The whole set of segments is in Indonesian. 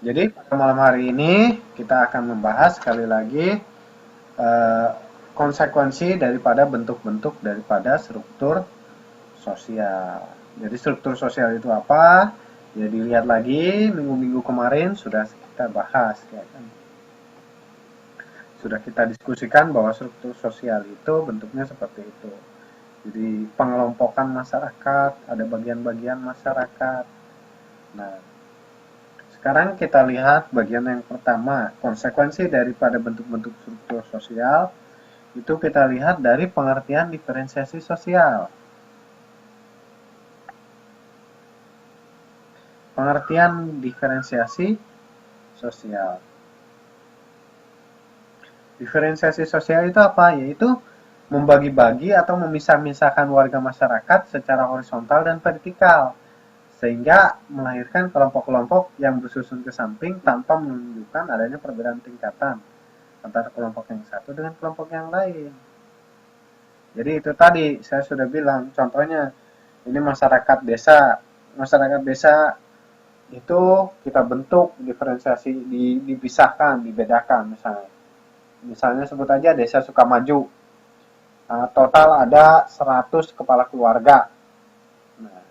Jadi pada malam hari ini kita akan membahas sekali lagi eh, konsekuensi daripada bentuk-bentuk daripada struktur sosial. Jadi struktur sosial itu apa? Ya dilihat lagi minggu-minggu kemarin sudah kita bahas, ya kan? Sudah kita diskusikan bahwa struktur sosial itu bentuknya seperti itu. Jadi pengelompokan masyarakat, ada bagian-bagian masyarakat. Nah, sekarang kita lihat bagian yang pertama, konsekuensi daripada bentuk-bentuk struktur sosial, itu kita lihat dari pengertian diferensiasi sosial. Pengertian diferensiasi sosial. Diferensiasi sosial itu apa? Yaitu membagi-bagi atau memisah-misahkan warga masyarakat secara horizontal dan vertikal, sehingga melahirkan kelompok-kelompok yang bersusun ke samping tanpa menunjukkan adanya perbedaan tingkatan antara kelompok yang satu dengan kelompok yang lain. Jadi itu tadi saya sudah bilang, contohnya ini masyarakat desa. Masyarakat desa itu kita bentuk diferensiasi, dipisahkan, dibedakan misalnya. Misalnya sebut aja desa Sukamaju. Total ada 100 kepala keluarga. Nah,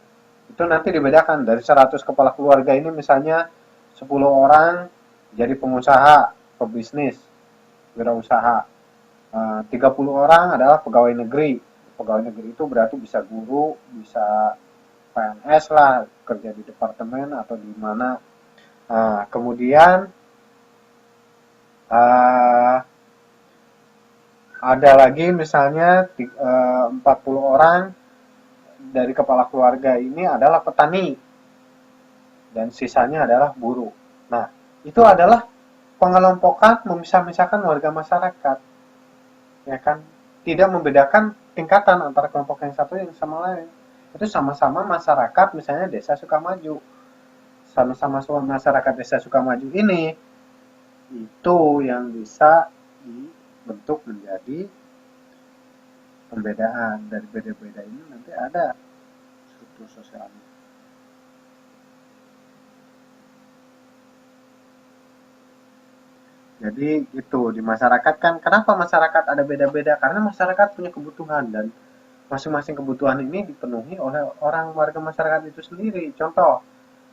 itu nanti dibedakan dari 100 kepala keluarga ini misalnya 10 orang jadi pengusaha, pebisnis, wirausaha. 30 orang adalah pegawai negeri. Pegawai negeri itu berarti bisa guru, bisa PNS lah, kerja di departemen atau di mana. Kemudian uh, ada lagi misalnya 40 orang dari kepala keluarga ini adalah petani dan sisanya adalah buruh. Nah, itu adalah pengelompokan memisah-misahkan warga masyarakat, ya kan? Tidak membedakan tingkatan antara kelompok yang satu yang sama lain. Itu sama-sama masyarakat, misalnya desa Sukamaju. Sama-sama masyarakat desa Sukamaju ini itu yang bisa dibentuk menjadi pembedaan. Dari beda-beda ini nanti ada struktur sosialnya. Jadi itu di masyarakat kan, kenapa masyarakat ada beda-beda? Karena masyarakat punya kebutuhan dan masing-masing kebutuhan ini dipenuhi oleh orang warga masyarakat itu sendiri. Contoh,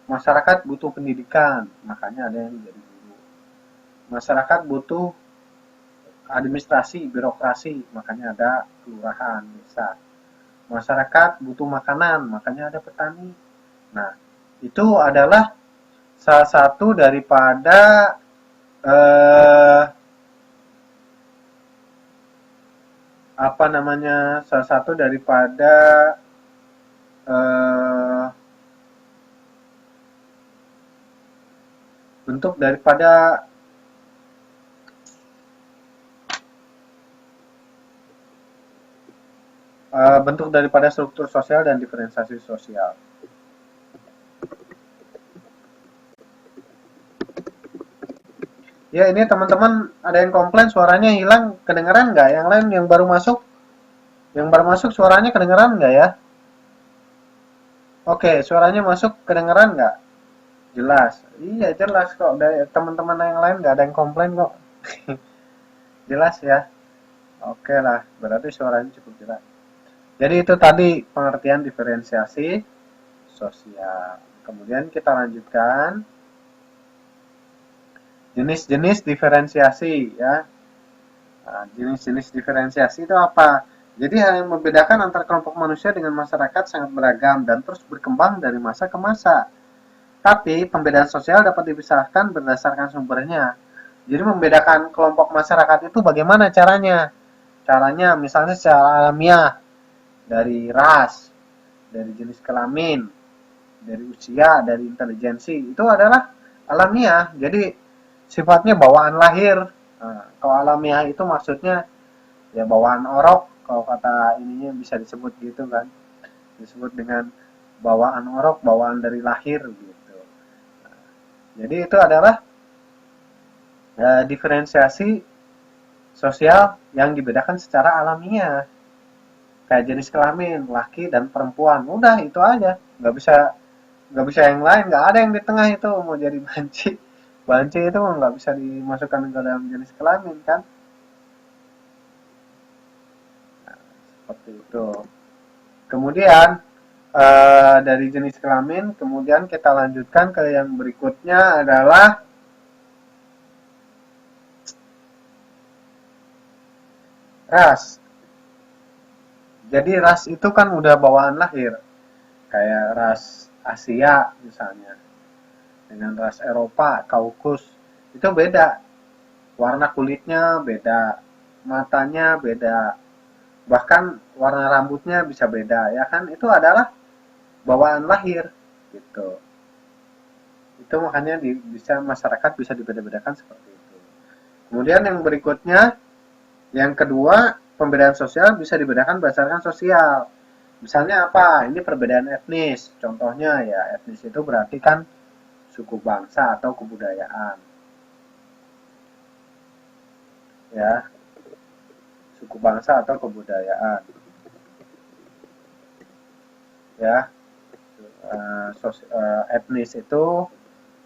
masyarakat butuh pendidikan, makanya ada yang jadi guru. Masyarakat butuh administrasi, birokrasi, makanya ada kelurahan, desa. Masyarakat butuh makanan, makanya ada petani. Nah, itu adalah salah satu daripada eh, apa namanya, salah satu daripada eh, bentuk daripada bentuk daripada struktur sosial dan diferensiasi sosial. Ya ini teman-teman ada yang komplain suaranya hilang, kedengeran nggak? Yang lain yang baru masuk suaranya kedengeran nggak ya? Oke, suaranya masuk kedengeran nggak? Jelas. Iya jelas kok. Dari teman-teman yang lain nggak ada yang komplain kok. Jelas ya. Oke lah, berarti suaranya cukup jelas. Jadi itu tadi pengertian diferensiasi sosial. Kemudian kita lanjutkan jenis-jenis diferensiasi ya. Nah, jenis-jenis diferensiasi itu apa? Jadi hal yang membedakan antara kelompok manusia dengan masyarakat sangat beragam dan terus berkembang dari masa ke masa. Tapi pembedaan sosial dapat dipisahkan berdasarkan sumbernya. Jadi membedakan kelompok masyarakat itu bagaimana caranya? Caranya misalnya secara alamiah, dari ras, dari jenis kelamin, dari usia, dari intelijensi, itu adalah alamiah. Jadi sifatnya bawaan lahir. Nah, kalau alamiah itu maksudnya ya bawaan orok, kalau kata ininya bisa disebut gitu kan, disebut dengan bawaan orok, bawaan dari lahir gitu. Jadi itu adalah diferensiasi sosial yang dibedakan secara alamiah, kayak jenis kelamin laki dan perempuan, udah itu aja, nggak bisa yang lain, nggak ada yang di tengah itu mau jadi banci, Banci itu nggak bisa dimasukkan ke dalam jenis kelamin kan? Nah, seperti itu. Kemudian dari jenis kelamin, kemudian kita lanjutkan ke yang berikutnya adalah ras. Jadi ras itu kan udah bawaan lahir, kayak ras Asia misalnya, dengan ras Eropa, Kaukus, itu beda. Warna kulitnya beda, matanya beda, bahkan warna rambutnya bisa beda, ya kan? Itu adalah bawaan lahir, gitu. Itu makanya bisa masyarakat bisa dibeda-bedakan seperti itu. Kemudian yang berikutnya, yang kedua, pembedaan sosial bisa dibedakan berdasarkan sosial. Misalnya apa? Ini perbedaan etnis. Contohnya ya, etnis itu berarti kan suku bangsa atau kebudayaan. Ya, suku bangsa atau kebudayaan. Ya, etnis itu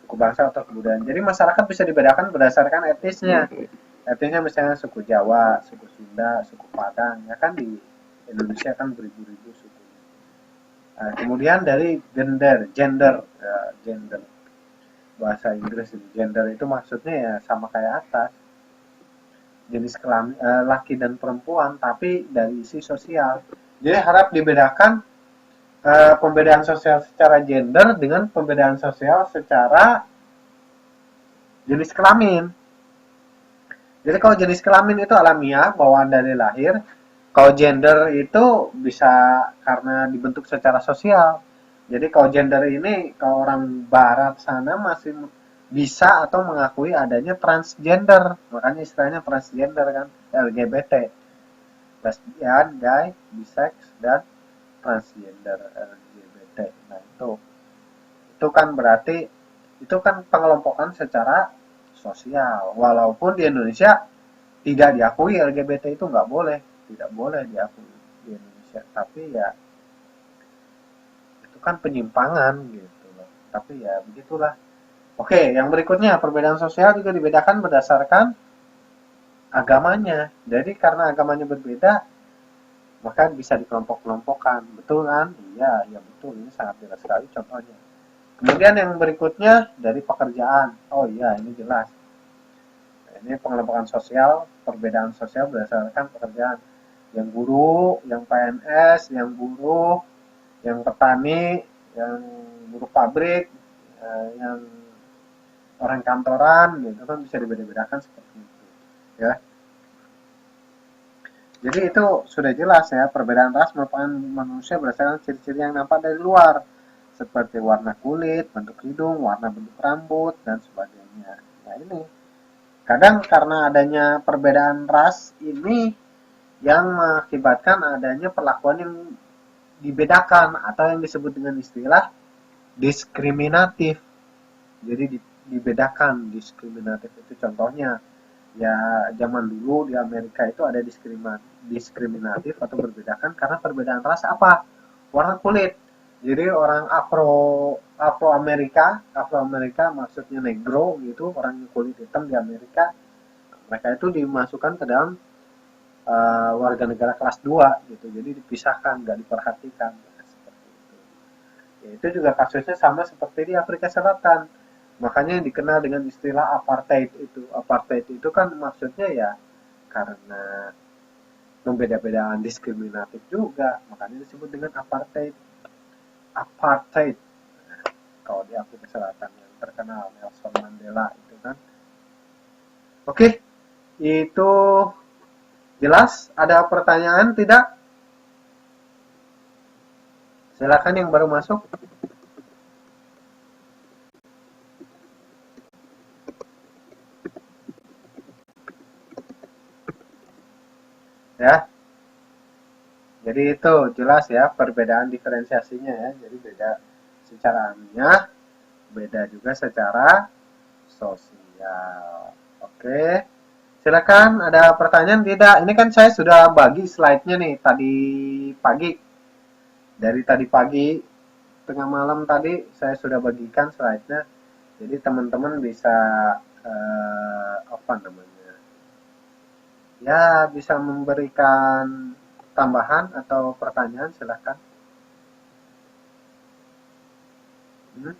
suku bangsa atau kebudayaan. Jadi masyarakat bisa dibedakan berdasarkan etnisnya. Etnisnya misalnya suku Jawa, suku Sunda, suku Padang. Ya kan di Indonesia kan beribu-ribu suku. Kemudian dari gender bahasa Inggris ini. Gender itu maksudnya ya sama kayak atas, jenis kelamin laki dan perempuan, tapi dari isi sosial. Jadi harap dibedakan pembedaan sosial secara gender dengan pembedaan sosial secara jenis kelamin. Jadi kalau jenis kelamin itu alamiah, bawaan dari lahir. Kalau gender itu bisa karena dibentuk secara sosial. Jadi kalau gender ini, kalau orang barat sana masih bisa atau mengakui adanya transgender. Makanya istilahnya transgender kan, LGBT. Lesbian, gay, bisex, dan transgender LGBT. Nah itu kan berarti itu kan pengelompokan secara sosial. Walaupun di Indonesia tidak diakui LGBT itu nggak boleh, tidak boleh diakui di Indonesia. Tapi ya itu kan penyimpangan gitu loh. Tapi ya begitulah. Oke, yang berikutnya perbedaan sosial juga dibedakan berdasarkan agamanya. Jadi karena agamanya berbeda, maka bisa dikelompok-kelompokkan. Betul kan? Iya, ya betul. Ini sangat jelas sekali contohnya. Kemudian yang berikutnya dari pekerjaan. Oh iya, ini jelas. Ini pengelompokan sosial, perbedaan sosial berdasarkan pekerjaan. Yang guru, yang PNS, yang buruh, yang petani, yang buruh pabrik, yang orang kantoran, gitu kan bisa dibeda-bedakan seperti itu. Ya, jadi itu sudah jelas ya, perbedaan ras merupakan manusia berdasarkan ciri-ciri yang nampak dari luar, seperti warna kulit, bentuk hidung, warna bentuk rambut, dan sebagainya. Nah ini, kadang karena adanya perbedaan ras ini yang mengakibatkan adanya perlakuan yang dibedakan atau yang disebut dengan istilah diskriminatif. Jadi dibedakan, diskriminatif itu contohnya ya zaman dulu di Amerika itu ada diskriminatif atau berbedakan karena perbedaan ras apa? Warna kulit. Jadi orang Afro Amerika maksudnya negro gitu, orang kulit hitam di Amerika, mereka itu dimasukkan ke dalam warga negara kelas 2 gitu. Jadi dipisahkan, nggak diperhatikan. Seperti itu. Ya, itu juga kasusnya sama seperti di Afrika Selatan. Makanya yang dikenal dengan istilah apartheid itu. Apartheid itu kan maksudnya ya karena pembeda-bedaan diskriminatif juga. Makanya disebut dengan apartheid. Apartheid. Kalau di Afrika Selatan yang terkenal Nelson Mandela itu kan. Oke, itu jelas? Ada pertanyaan tidak? Silakan yang baru masuk. Ya. Jadi itu jelas ya perbedaan diferensiasinya ya. Jadi beda secara alamiah, beda juga secara sosial. Oke. Silakan ada pertanyaan tidak? Ini kan saya sudah bagi slide-nya nih tadi pagi. Dari tadi pagi tengah malam tadi saya sudah bagikan slide-nya. Jadi teman-teman bisa apa namanya? Ya, bisa memberikan tambahan atau pertanyaan, silahkan. Hmm?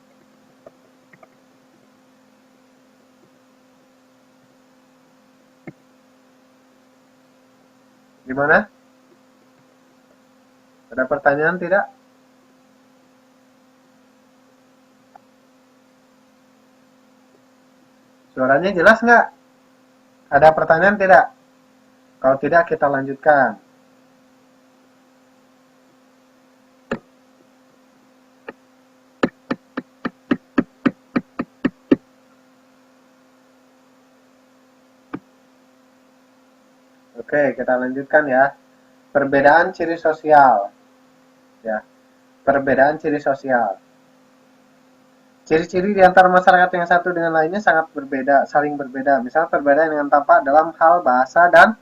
Gimana? Ada pertanyaan tidak? Suaranya jelas nggak? Ada pertanyaan tidak? Kalau tidak, kita lanjutkan. Oke, kita lanjutkan ya. Perbedaan ciri sosial. Ya, perbedaan ciri sosial. Ciri-ciri di antara masyarakat yang satu dengan lainnya sangat berbeda, saling berbeda. Misalnya perbedaan yang tampak dalam hal bahasa dan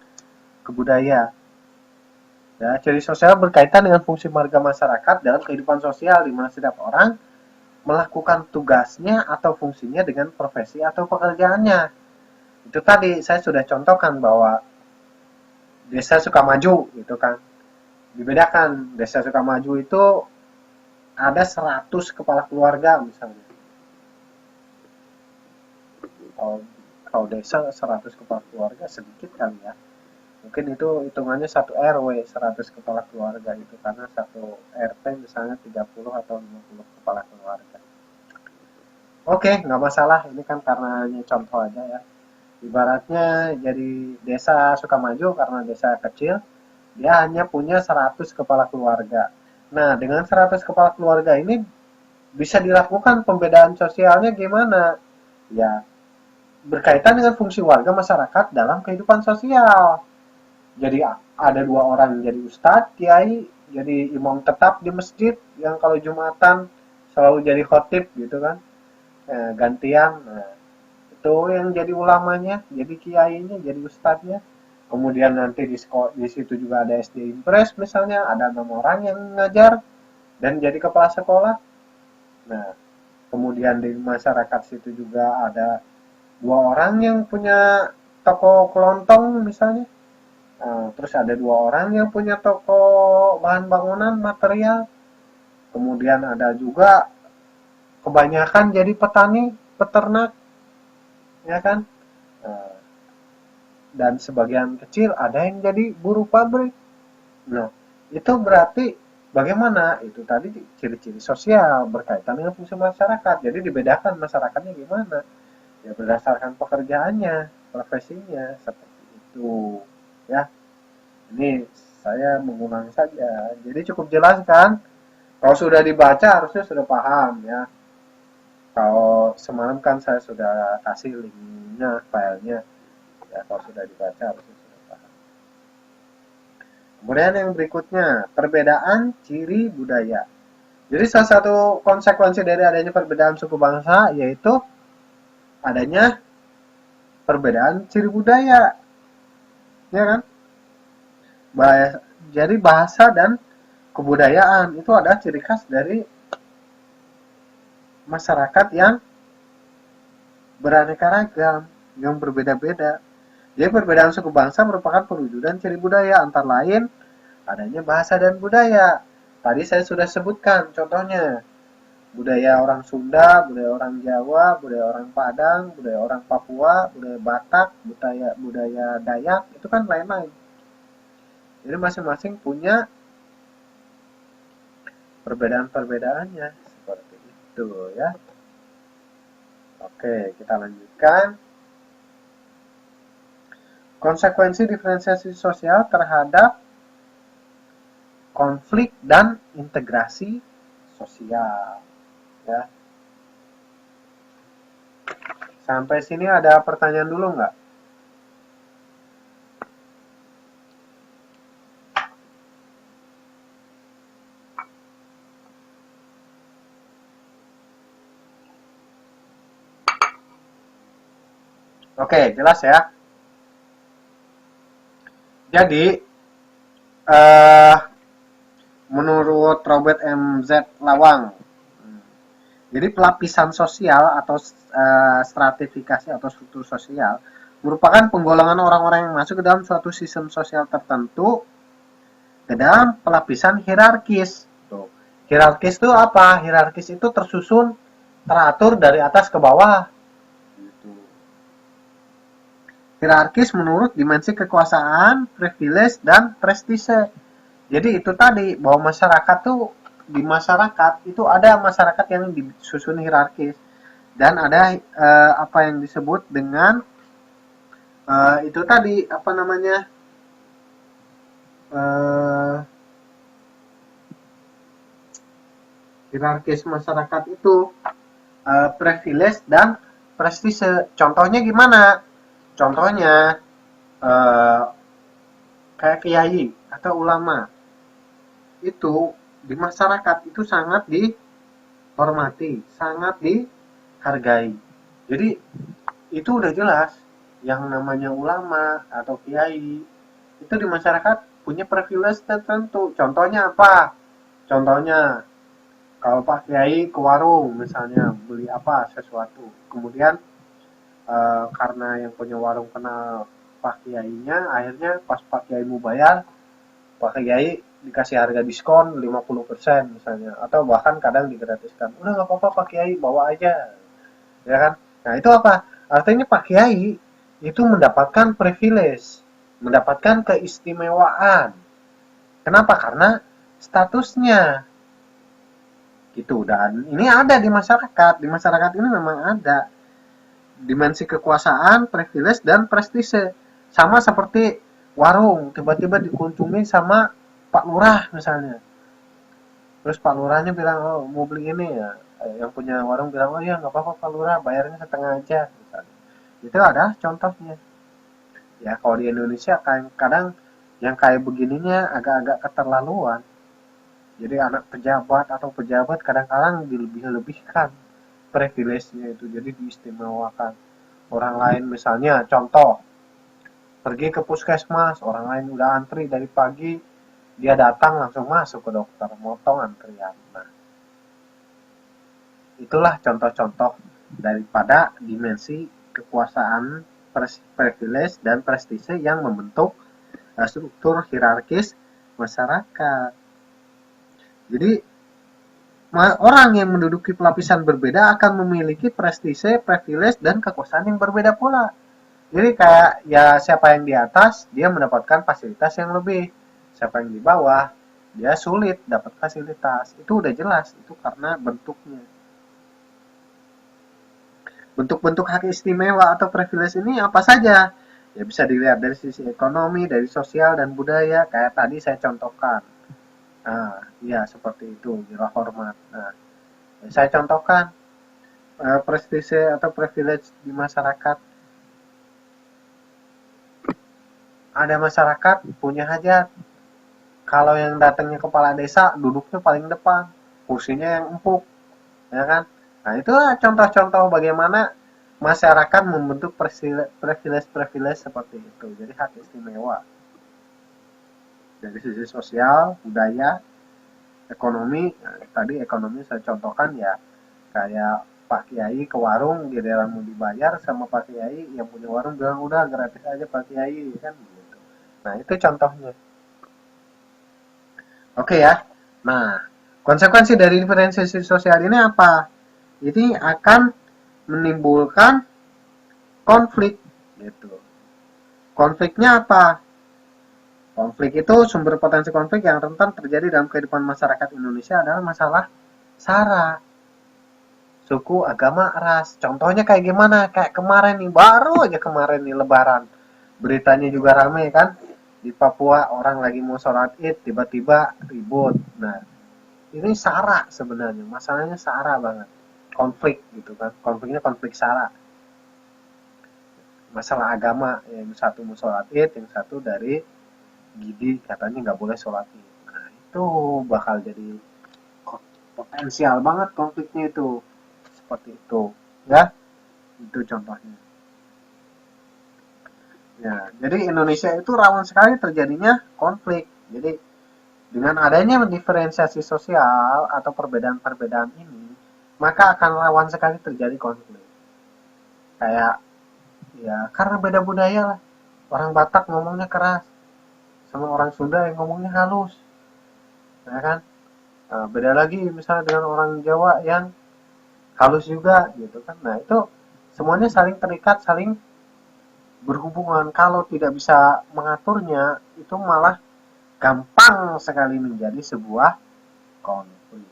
kebudayaan. Ya, ciri sosial berkaitan dengan fungsi warga masyarakat dalam kehidupan sosial di mana setiap orang melakukan tugasnya atau fungsinya dengan profesi atau pekerjaannya. Itu tadi saya sudah contohkan bahwa desa Sukamaju gitu kan. Dibedakan, desa Sukamaju itu ada 100 kepala keluarga misalnya. Kalau, kalau desa 100 kepala keluarga sedikit kali ya. Mungkin itu hitungannya satu RW 100 kepala keluarga itu karena satu RT misalnya 30 atau 50 kepala keluarga. Oke, nggak masalah. Ini kan karena hanya contoh aja ya. Ibaratnya jadi desa Sukamaju karena desa kecil, dia hanya punya 100 kepala keluarga. Nah, dengan 100 kepala keluarga ini bisa dilakukan pembedaan sosialnya gimana? Ya, berkaitan dengan fungsi warga masyarakat dalam kehidupan sosial. Jadi ada dua orang jadi ustadz, kiai, jadi imam tetap di masjid yang kalau Jumatan selalu jadi khotib gitu kan, gantian. Nah, itu yang jadi ulamanya, jadi kiainya, jadi ustadznya. Kemudian nanti di situ juga ada SD Impres misalnya, ada 6 orang yang ngajar dan jadi kepala sekolah. Nah, kemudian di masyarakat situ juga ada 2 orang yang punya toko kelontong misalnya. Nah, terus ada 2 orang yang punya toko bahan bangunan material. Kemudian ada juga kebanyakan jadi petani, peternak, ya kan? Nah, dan sebagian kecil ada yang jadi buruh pabrik. Nah, itu berarti bagaimana? Itu tadi ciri-ciri sosial berkaitan dengan fungsi masyarakat. Jadi dibedakan masyarakatnya gimana? Ya berdasarkan pekerjaannya, profesinya, seperti itu. Ya, ini saya mengulang saja. Jadi cukup jelas kan? Kalau sudah dibaca harusnya sudah paham ya. Kalau semalam kan saya sudah kasih linknya, filenya. Ya, kalau sudah dibaca harusnya sudah paham. Kemudian yang berikutnya, perbedaan ciri budaya. Jadi salah satu konsekuensi dari adanya perbedaan suku bangsa yaitu adanya perbedaan ciri budaya, ya kan? Jadi bahasa dan kebudayaan itu adalah ciri khas dari masyarakat yang beraneka ragam, yang berbeda-beda. Jadi perbedaan suku bangsa merupakan perwujudan ciri budaya, antara lain adanya bahasa dan budaya. Tadi saya sudah sebutkan contohnya, budaya orang Sunda, budaya orang Jawa, budaya orang Padang, budaya orang Papua, budaya Batak, budaya budaya Dayak, itu kan lain-lain. Jadi masing-masing punya perbedaan-perbedaannya seperti itu ya. Oke, kita lanjutkan. Konsekuensi diferensiasi sosial terhadap konflik dan integrasi sosial ya. Sampai sini ada pertanyaan dulu nggak? Oke, jelas ya. Jadi menurut Robert M. Z. Lawang, Jadi pelapisan sosial atau stratifikasi atau struktur sosial merupakan penggolongan orang-orang yang masuk ke dalam suatu sistem sosial tertentu ke dalam pelapisan hierarkis. Tuh. Hierarkis itu apa? Hierarkis itu tersusun, teratur dari atas ke bawah. Gitu. Hierarkis menurut dimensi kekuasaan, privilege, dan prestise. Jadi itu tadi bahwa masyarakat tuh di masyarakat itu ada masyarakat yang disusun hierarkis dan ada apa yang disebut dengan itu tadi apa namanya eh, hierarkis masyarakat itu privilege dan prestise. Contohnya gimana? Contohnya eh, kayak kiai atau ulama itu di masyarakat itu sangat dihormati, sangat dihargai. Jadi itu udah jelas yang namanya ulama atau kiai itu di masyarakat punya privilege tertentu. Contohnya apa? Contohnya kalau Pak Kiai ke warung misalnya beli apa sesuatu, kemudian karena yang punya warung kenal Pak Kiainya, akhirnya pas Pak Kiai mau bayar, Pak Kiai dikasih harga diskon 50% misalnya, atau bahkan kadang digratiskan. Udah nggak apa-apa Pak Kiai, bawa aja, ya kan? Nah itu apa? Artinya Pak Kiai itu mendapatkan privilege, mendapatkan keistimewaan. Kenapa? Karena statusnya gitu. Dan ini ada di masyarakat ini memang ada dimensi kekuasaan, privilege, dan prestise. Sama seperti warung, tiba-tiba dikunjungi sama Pak Lurah misalnya. Terus Pak Lurahnya bilang, oh mau beli ini ya. Yang punya warung bilang, oh iya nggak apa-apa Pak Lurah, bayarnya setengah aja. Misalnya. Itu ada contohnya. Ya kalau di Indonesia kadang yang kayak begininya agak-agak keterlaluan. Jadi anak pejabat atau pejabat kadang-kadang dilebih-lebihkan privilege-nya itu, jadi diistimewakan. Orang lain misalnya, contoh, pergi ke puskesmas, orang lain udah antri dari pagi, dia datang langsung masuk ke dokter, motong antrian. Nah, itulah contoh-contoh daripada dimensi kekuasaan, privilege, dan prestise yang membentuk struktur hierarkis masyarakat. Jadi orang yang menduduki pelapisan berbeda akan memiliki prestise, privilege, dan kekuasaan yang berbeda pula. Jadi kayak ya siapa yang di atas dia mendapatkan fasilitas yang lebih, siapa yang di bawah dia sulit dapat fasilitas. Itu udah jelas, itu karena bentuknya. Bentuk-bentuk hak istimewa atau privilege ini apa saja? Ya bisa dilihat dari sisi ekonomi, dari sosial dan budaya. Kayak tadi saya contohkan. Nah, ya seperti itu, gila hormat. Nah, saya contohkan prestise atau privilege di masyarakat. Ada masyarakat punya hajat. Kalau yang datangnya kepala desa, duduknya paling depan, kursinya yang empuk, ya kan? Nah, itu contoh-contoh bagaimana masyarakat membentuk privilege-privilege seperti itu. Jadi hak istimewa dari sisi sosial, budaya, ekonomi. Nah, tadi ekonomi saya contohkan ya kayak Pak Kiai ke warung giliran mau dibayar sama Pak Kiai yang punya warung bilang udah gratis aja Pak Kiai kan gitu. Nah itu contohnya. Oke ya. Nah konsekuensi dari diferensiasi sosial ini apa? Ini akan menimbulkan konflik gitu. Konfliknya apa? Konflik itu sumber potensi konflik yang rentan terjadi dalam kehidupan masyarakat Indonesia adalah masalah SARA, suku, agama, ras. Contohnya kayak gimana? Kayak kemarin nih, baru aja kemarin nih Lebaran. Beritanya juga rame kan. Di Papua orang lagi mau sholat id, tiba-tiba ribut. Nah, ini SARA sebenarnya. Masalahnya SARA banget. Konflik gitu kan. Konfliknya konflik SARA. Masalah agama. Yang satu mau sholat id, yang satu dari Gidi katanya nggak boleh sholat id. Nah, itu bakal jadi potensial banget konfliknya itu. Seperti itu. Ya, itu contohnya. Ya, jadi Indonesia itu rawan sekali terjadinya konflik. Jadi dengan adanya diferensiasi sosial atau perbedaan-perbedaan ini, maka akan rawan sekali terjadi konflik. Kayak ya karena beda budaya lah. Orang Batak ngomongnya keras, sama orang Sunda yang ngomongnya halus, ya kan? Nah, beda lagi misalnya dengan orang Jawa yang halus juga gitu kan. Nah, itu semuanya saling terikat, saling berhubungan. Kalau tidak bisa mengaturnya, itu malah gampang sekali menjadi sebuah konflik.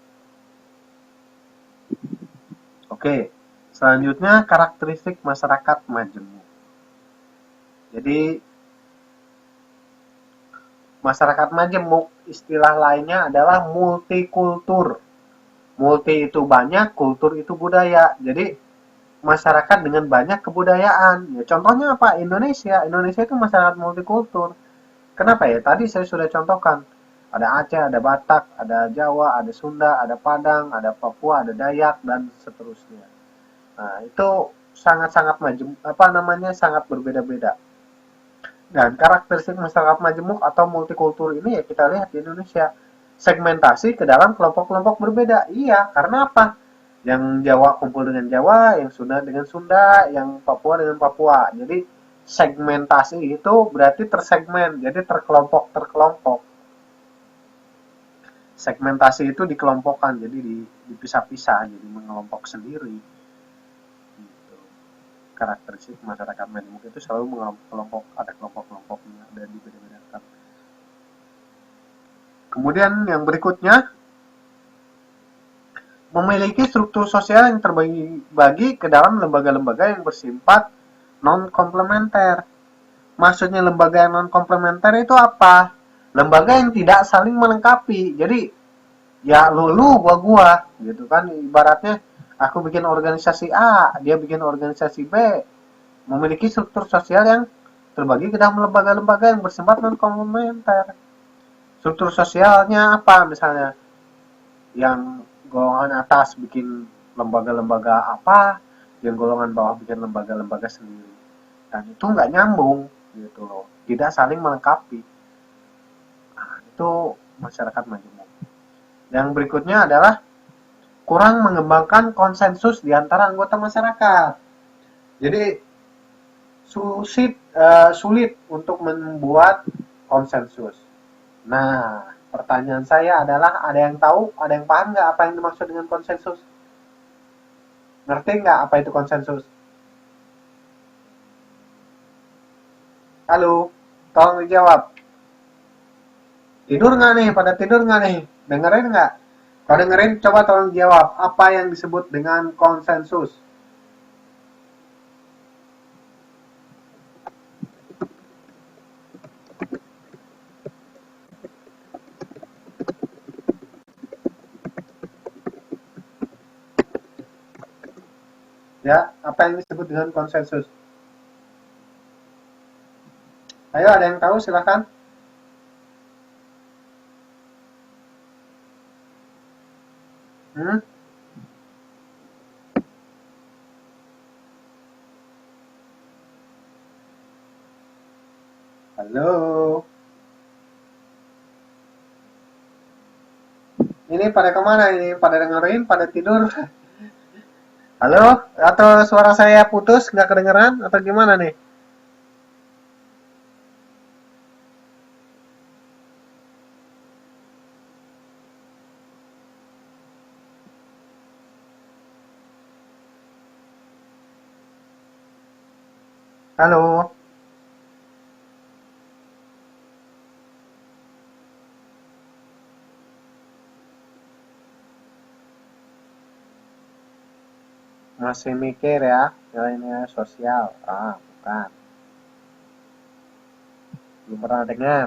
Oke, selanjutnya karakteristik masyarakat majemuk. Jadi, masyarakat majemuk istilah lainnya adalah multikultur. Multi itu banyak, kultur itu budaya. Jadi, masyarakat dengan banyak kebudayaan. Ya, contohnya apa? Indonesia. Indonesia itu masyarakat multikultur. Kenapa ya? Tadi saya sudah contohkan. Ada Aceh, ada Batak, ada Jawa, ada Sunda, ada Padang, ada Papua, ada Dayak, dan seterusnya. Nah, itu sangat-sangat sangat berbeda-beda. Dan karakteristik masyarakat majemuk atau multikultur ini ya kita lihat di Indonesia. Segmentasi ke dalam kelompok-kelompok berbeda. Iya, karena apa? Yang Jawa kumpul dengan Jawa, yang Sunda dengan Sunda, yang Papua dengan Papua. Jadi segmentasi itu berarti tersegmen, jadi terkelompok-terkelompok. Segmentasi itu dikelompokkan, jadi dipisah-pisah, jadi mengelompok sendiri. Gitu. Karakteristik masyarakat majemuk itu selalu mengelompok, ada kelompok-kelompoknya, ada dibeda-bedakan. Kemudian yang berikutnya, memiliki struktur sosial yang terbagi-bagi ke dalam lembaga-lembaga yang bersifat non-komplementer. Maksudnya lembaga yang non-komplementer itu apa? Lembaga yang tidak saling melengkapi. Jadi, ya lu gua gitu kan. Ibaratnya aku bikin organisasi A, dia bikin organisasi B. Memiliki struktur sosial yang terbagi ke dalam lembaga-lembaga yang bersifat non-komplementer. Struktur sosialnya apa misalnya? Yang golongan atas bikin lembaga-lembaga apa, yang golongan bawah bikin lembaga-lembaga sendiri. Dan itu nggak nyambung gitu loh, tidak saling melengkapi. Nah, itu masyarakat majemuk. Yang berikutnya adalah kurang mengembangkan konsensus di antara anggota masyarakat. Jadi sulit untuk membuat konsensus. Nah, pertanyaan saya adalah, ada yang tahu, ada yang paham nggak apa yang dimaksud dengan konsensus? Ngerti nggak apa itu konsensus? Halo, tolong dijawab. Tidur nggak nih? Pada tidur nggak nih? Dengerin nggak? Kalau dengerin, coba tolong jawab. Apa yang disebut dengan konsensus? Ya, apa yang disebut dengan konsensus? Ayo, ada yang tahu? Silahkan. Hmm? Halo? Ini pada kemana ini? Pada dengerin? Pada tidur? Halo? Atau suara saya putus? Nggak kedengeran? Atau gimana nih? Halo? Masih mikir ya? Nilai-nilai sosial? Ah, bukan. Belum pernah dengar.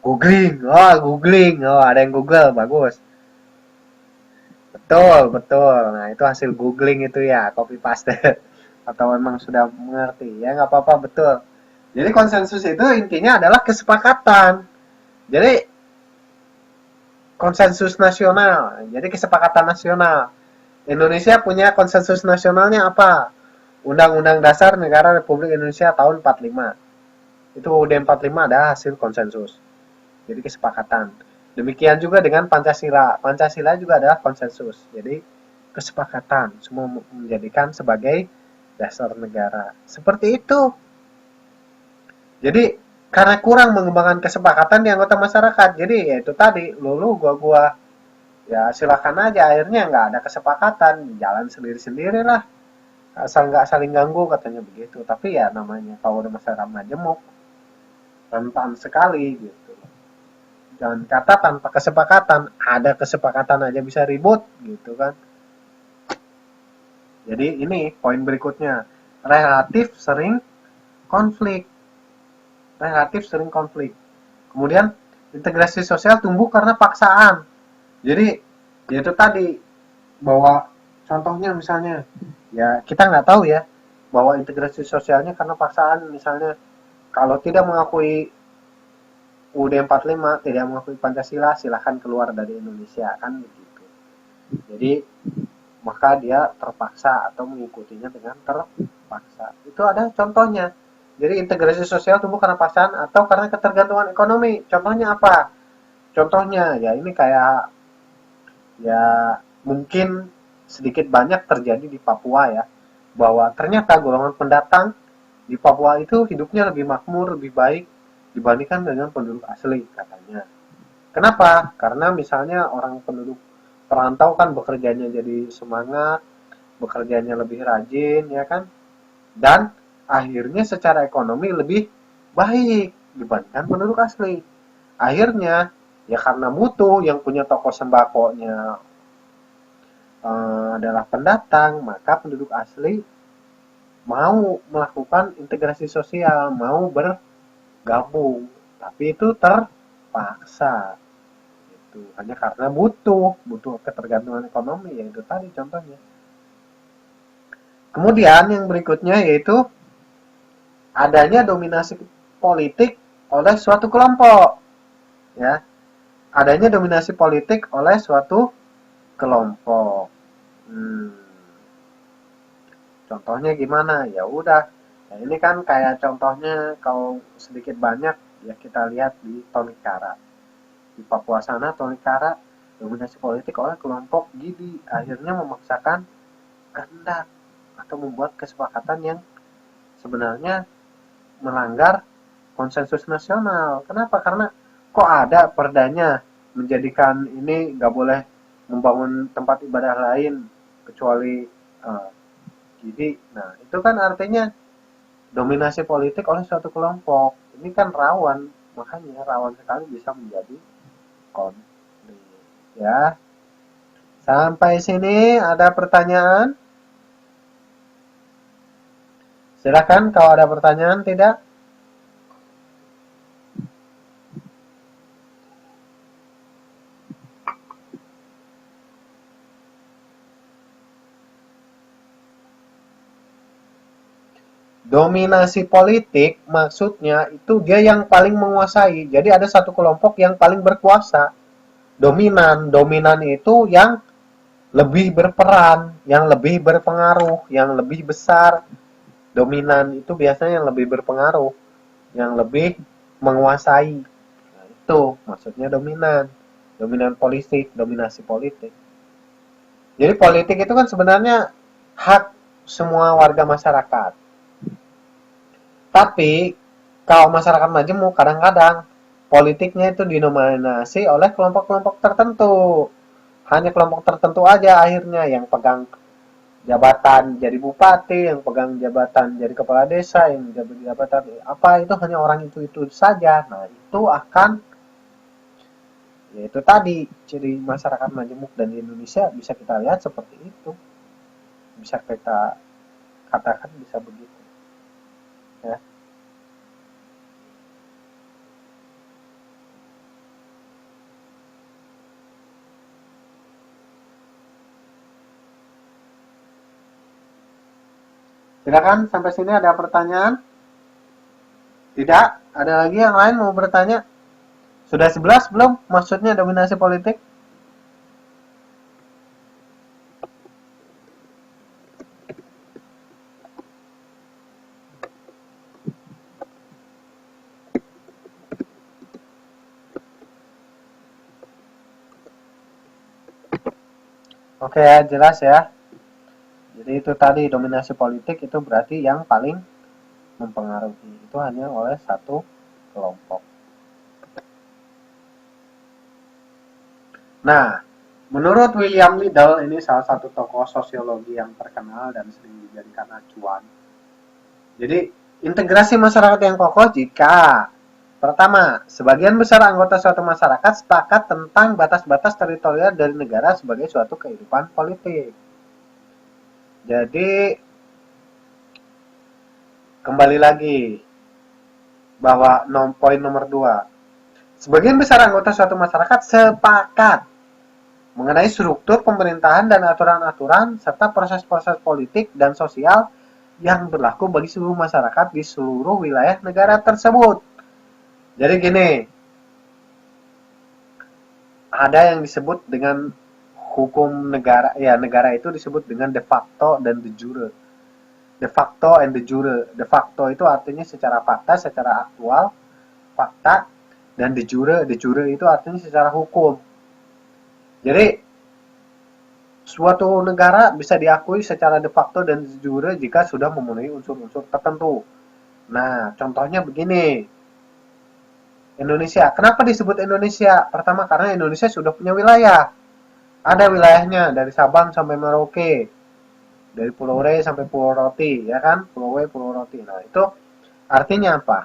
Googling. Oh, googling. Oh, ada yang Google. Bagus. Betul, betul. Nah, itu hasil googling itu ya, copy paste. Atau memang sudah mengerti. Ya, nggak apa-apa, betul. Jadi konsensus itu intinya adalah kesepakatan. Jadi konsensus nasional. Jadi kesepakatan nasional. Indonesia punya konsensus nasionalnya apa? Undang-Undang Dasar Negara Republik Indonesia tahun 45. Itu UUD 45 ada hasil konsensus. Jadi kesepakatan. Demikian juga dengan Pancasila. Pancasila juga adalah konsensus. Jadi kesepakatan semua menjadikan sebagai dasar negara. Seperti itu. Jadi karena kurang mengembangkan kesepakatan di anggota masyarakat. Jadi ya itu tadi, lulu gua ya silakan aja, akhirnya nggak ada kesepakatan, jalan sendiri-sendiri lah. Asal nggak saling ganggu katanya begitu. Tapi ya namanya kalau udah masyarakat majemuk, rentan sekali gitu. Dan kata tanpa kesepakatan, ada kesepakatan aja bisa ribut gitu kan. Jadi ini poin berikutnya, relatif sering konflik. Relatif sering konflik. Kemudian integrasi sosial tumbuh karena paksaan. Jadi ya itu tadi, bahwa contohnya misalnya ya kita nggak tahu ya, bahwa integrasi sosialnya karena paksaan. Misalnya kalau tidak mengakui UUD 45, tidak mengakui Pancasila, silahkan keluar dari Indonesia, kan begitu. Jadi maka dia terpaksa atau mengikutinya dengan terpaksa. Itu ada contohnya. Jadi integrasi sosial tumbuh karena paksaan atau karena ketergantungan ekonomi. Contohnya apa? Contohnya ya ini kayak ya mungkin sedikit banyak terjadi di Papua ya, bahwa ternyata golongan pendatang di Papua itu hidupnya lebih makmur, lebih baik dibandingkan dengan penduduk asli katanya. Kenapa? Karena misalnya orang penduduk perantau kan bekerjanya jadi semangat, bekerjanya lebih rajin ya kan, dan akhirnya secara ekonomi lebih baik dibandingkan penduduk asli. Akhirnya ya karena mutu yang punya toko sembakonya adalah pendatang, maka penduduk asli mau melakukan integrasi sosial, mau bergabung, tapi itu terpaksa. Itu hanya karena butuh ketergantungan ekonomi, ya itu tadi contohnya. Kemudian yang berikutnya yaitu adanya dominasi politik oleh suatu kelompok, ya. Adanya dominasi politik oleh suatu kelompok. Hmm. Contohnya gimana? Ya udah. Nah, ini kan kayak contohnya kalau sedikit banyak ya kita lihat di Tolikara. Di Papua sana Tolikara dominasi politik oleh kelompok Gidi, akhirnya memaksakan kehendak atau membuat kesepakatan yang sebenarnya melanggar konsensus nasional. Kenapa? Karena kok ada perdanya menjadikan ini nggak boleh membangun tempat ibadah lain kecuali jadi, nah itu kan artinya dominasi politik oleh suatu kelompok. Ini kan rawan, makanya rawan sekali bisa menjadi konflik. Ya, sampai sini ada pertanyaan? Silakan kalau ada pertanyaan, tidak? Dominasi politik maksudnya itu dia yang paling menguasai. Jadi ada satu kelompok yang paling berkuasa. Dominan, dominan itu yang lebih berperan, yang lebih berpengaruh, yang lebih besar. Dominan itu biasanya yang lebih berpengaruh, yang lebih menguasai. Nah, itu maksudnya dominan. Dominan politik, dominasi politik. Jadi politik itu kan sebenarnya hak semua warga masyarakat. Tapi kalau masyarakat majemuk kadang-kadang politiknya itu dinominasi oleh kelompok-kelompok tertentu. Hanya kelompok tertentu aja akhirnya yang pegang jabatan jadi bupati, yang pegang jabatan jadi kepala desa, yang jabatan apa itu hanya orang itu saja. Nah, itu akan yaitu tadi ciri masyarakat majemuk dan di Indonesia bisa kita lihat seperti itu. Bisa kita katakan bisa begitu. Ya. Silakan sampai sini ada pertanyaan? Tidak? Ada lagi yang lain mau bertanya? Sudah 11 belum? Maksudnya dominasi politik? Oke ya, jelas ya. Jadi itu tadi dominasi politik itu berarti yang paling mempengaruhi itu hanya oleh satu kelompok. Nah, menurut William Liddell, ini salah satu tokoh sosiologi yang terkenal dan sering dijadikan acuan. Jadi, integrasi masyarakat yang kokoh jika pertama, sebagian besar anggota suatu masyarakat sepakat tentang batas-batas teritorial dari negara sebagai suatu kehidupan politik. Jadi, kembali lagi bahwa poin nomor 2, sebagian besar anggota suatu masyarakat sepakat mengenai struktur pemerintahan dan aturan-aturan serta proses-proses politik dan sosial yang berlaku bagi seluruh masyarakat di seluruh wilayah negara tersebut. Jadi gini, ada yang disebut dengan hukum negara, ya negara itu disebut dengan de facto dan de jure. De facto and de jure. De facto itu artinya secara fakta, secara aktual, fakta, dan de jure itu artinya secara hukum. Jadi suatu negara bisa diakui secara de facto dan de jure jika sudah memenuhi unsur-unsur tertentu. Nah, contohnya begini. Indonesia. Kenapa disebut Indonesia? Pertama karena Indonesia sudah punya wilayah. Ada wilayahnya dari Sabang sampai Merauke. Dari Pulau Re sampai Pulau Roti, ya kan? Pulau W, Pulau Roti. Nah, itu artinya apa?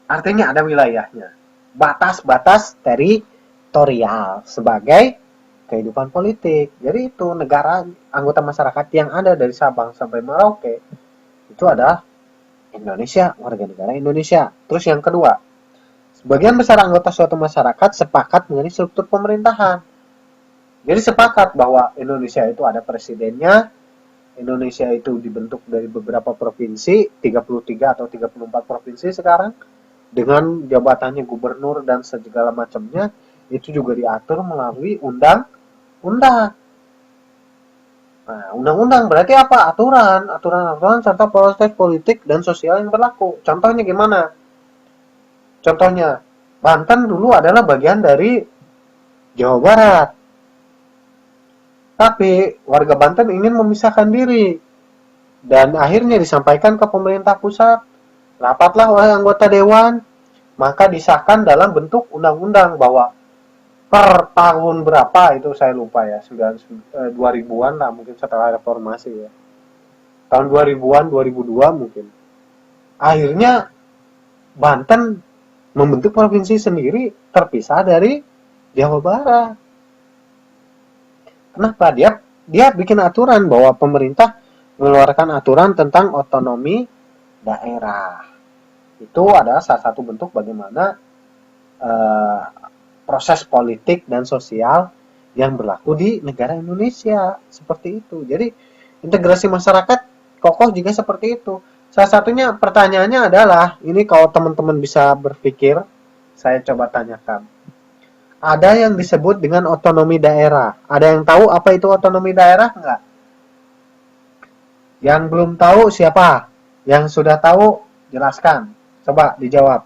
Artinya ada wilayahnya. Batas-batas teritorial sebagai kehidupan politik. Jadi itu negara anggota masyarakat yang ada dari Sabang sampai Merauke itu adalah Indonesia, warga negara Indonesia. Terus yang kedua, sebagian besar anggota suatu masyarakat sepakat mengenai struktur pemerintahan. Jadi sepakat bahwa Indonesia itu ada presidennya, Indonesia itu dibentuk dari beberapa provinsi, 33 atau 34 provinsi sekarang, dengan jabatannya gubernur dan segala macamnya, itu juga diatur melalui undang-undang. Nah, undang-undang berarti apa? Aturan serta proses politik dan sosial yang berlaku. Contohnya gimana? Contohnya, Banten dulu adalah bagian dari Jawa Barat. Tapi warga Banten ingin memisahkan diri dan akhirnya disampaikan ke pemerintah pusat. Rapatlah oleh anggota dewan, maka disahkan dalam bentuk undang-undang bahwa per tahun berapa itu saya lupa ya, 2000-an lah mungkin setelah reformasi ya. Tahun 2000-an, 2002 mungkin. Akhirnya Banten membentuk provinsi sendiri terpisah dari Jawa Barat. Kenapa? Dia bikin aturan bahwa pemerintah mengeluarkan aturan tentang otonomi daerah. Itu adalah salah satu bentuk bagaimana proses politik dan sosial yang berlaku di negara Indonesia. Seperti itu. Jadi integrasi masyarakat kokoh juga seperti itu. Salah satunya pertanyaannya adalah, ini kalau teman-teman bisa berpikir, saya coba tanyakan. Ada yang disebut dengan otonomi daerah. Ada yang tahu apa itu otonomi daerah enggak? Yang belum tahu siapa? Yang sudah tahu jelaskan. Coba dijawab.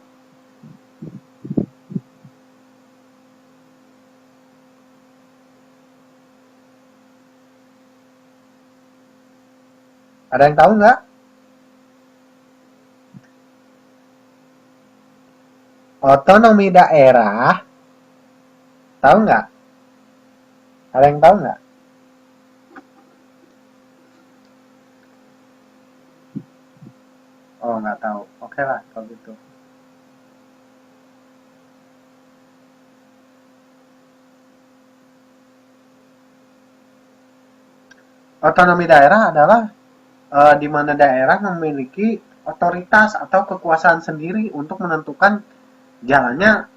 Ada yang tahu nggak? Otonomi daerah, tahu nggak? Ada yang tahu nggak? Oh, nggak tahu. Oke lah, kalau gitu. Otonomi daerah adalah di mana daerah memiliki otoritas atau kekuasaan sendiri untuk menentukan jalannya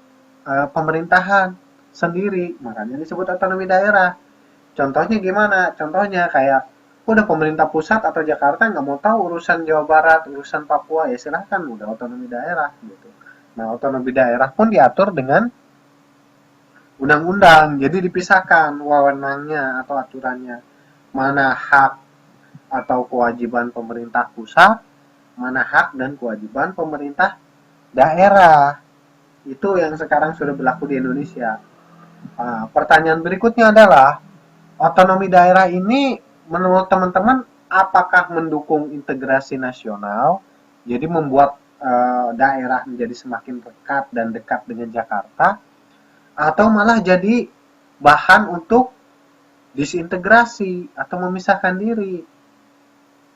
pemerintahan sendiri. Makanya disebut otonomi daerah. Contohnya gimana? Contohnya kayak udah pemerintah pusat atau Jakarta nggak mau tahu urusan Jawa Barat, urusan Papua, ya silahkan udah otonomi daerah gitu. Nah, otonomi daerah pun diatur dengan undang-undang, jadi dipisahkan wewenangnya atau aturannya. Mana hak atau kewajiban pemerintah pusat, mana hak dan kewajiban pemerintah daerah. Itu yang sekarang sudah berlaku di Indonesia. Nah, pertanyaan berikutnya adalah, otonomi daerah ini menurut teman-teman apakah mendukung integrasi nasional, jadi membuat daerah menjadi semakin dekat dan dekat dengan Jakarta, atau malah jadi bahan untuk disintegrasi atau memisahkan diri?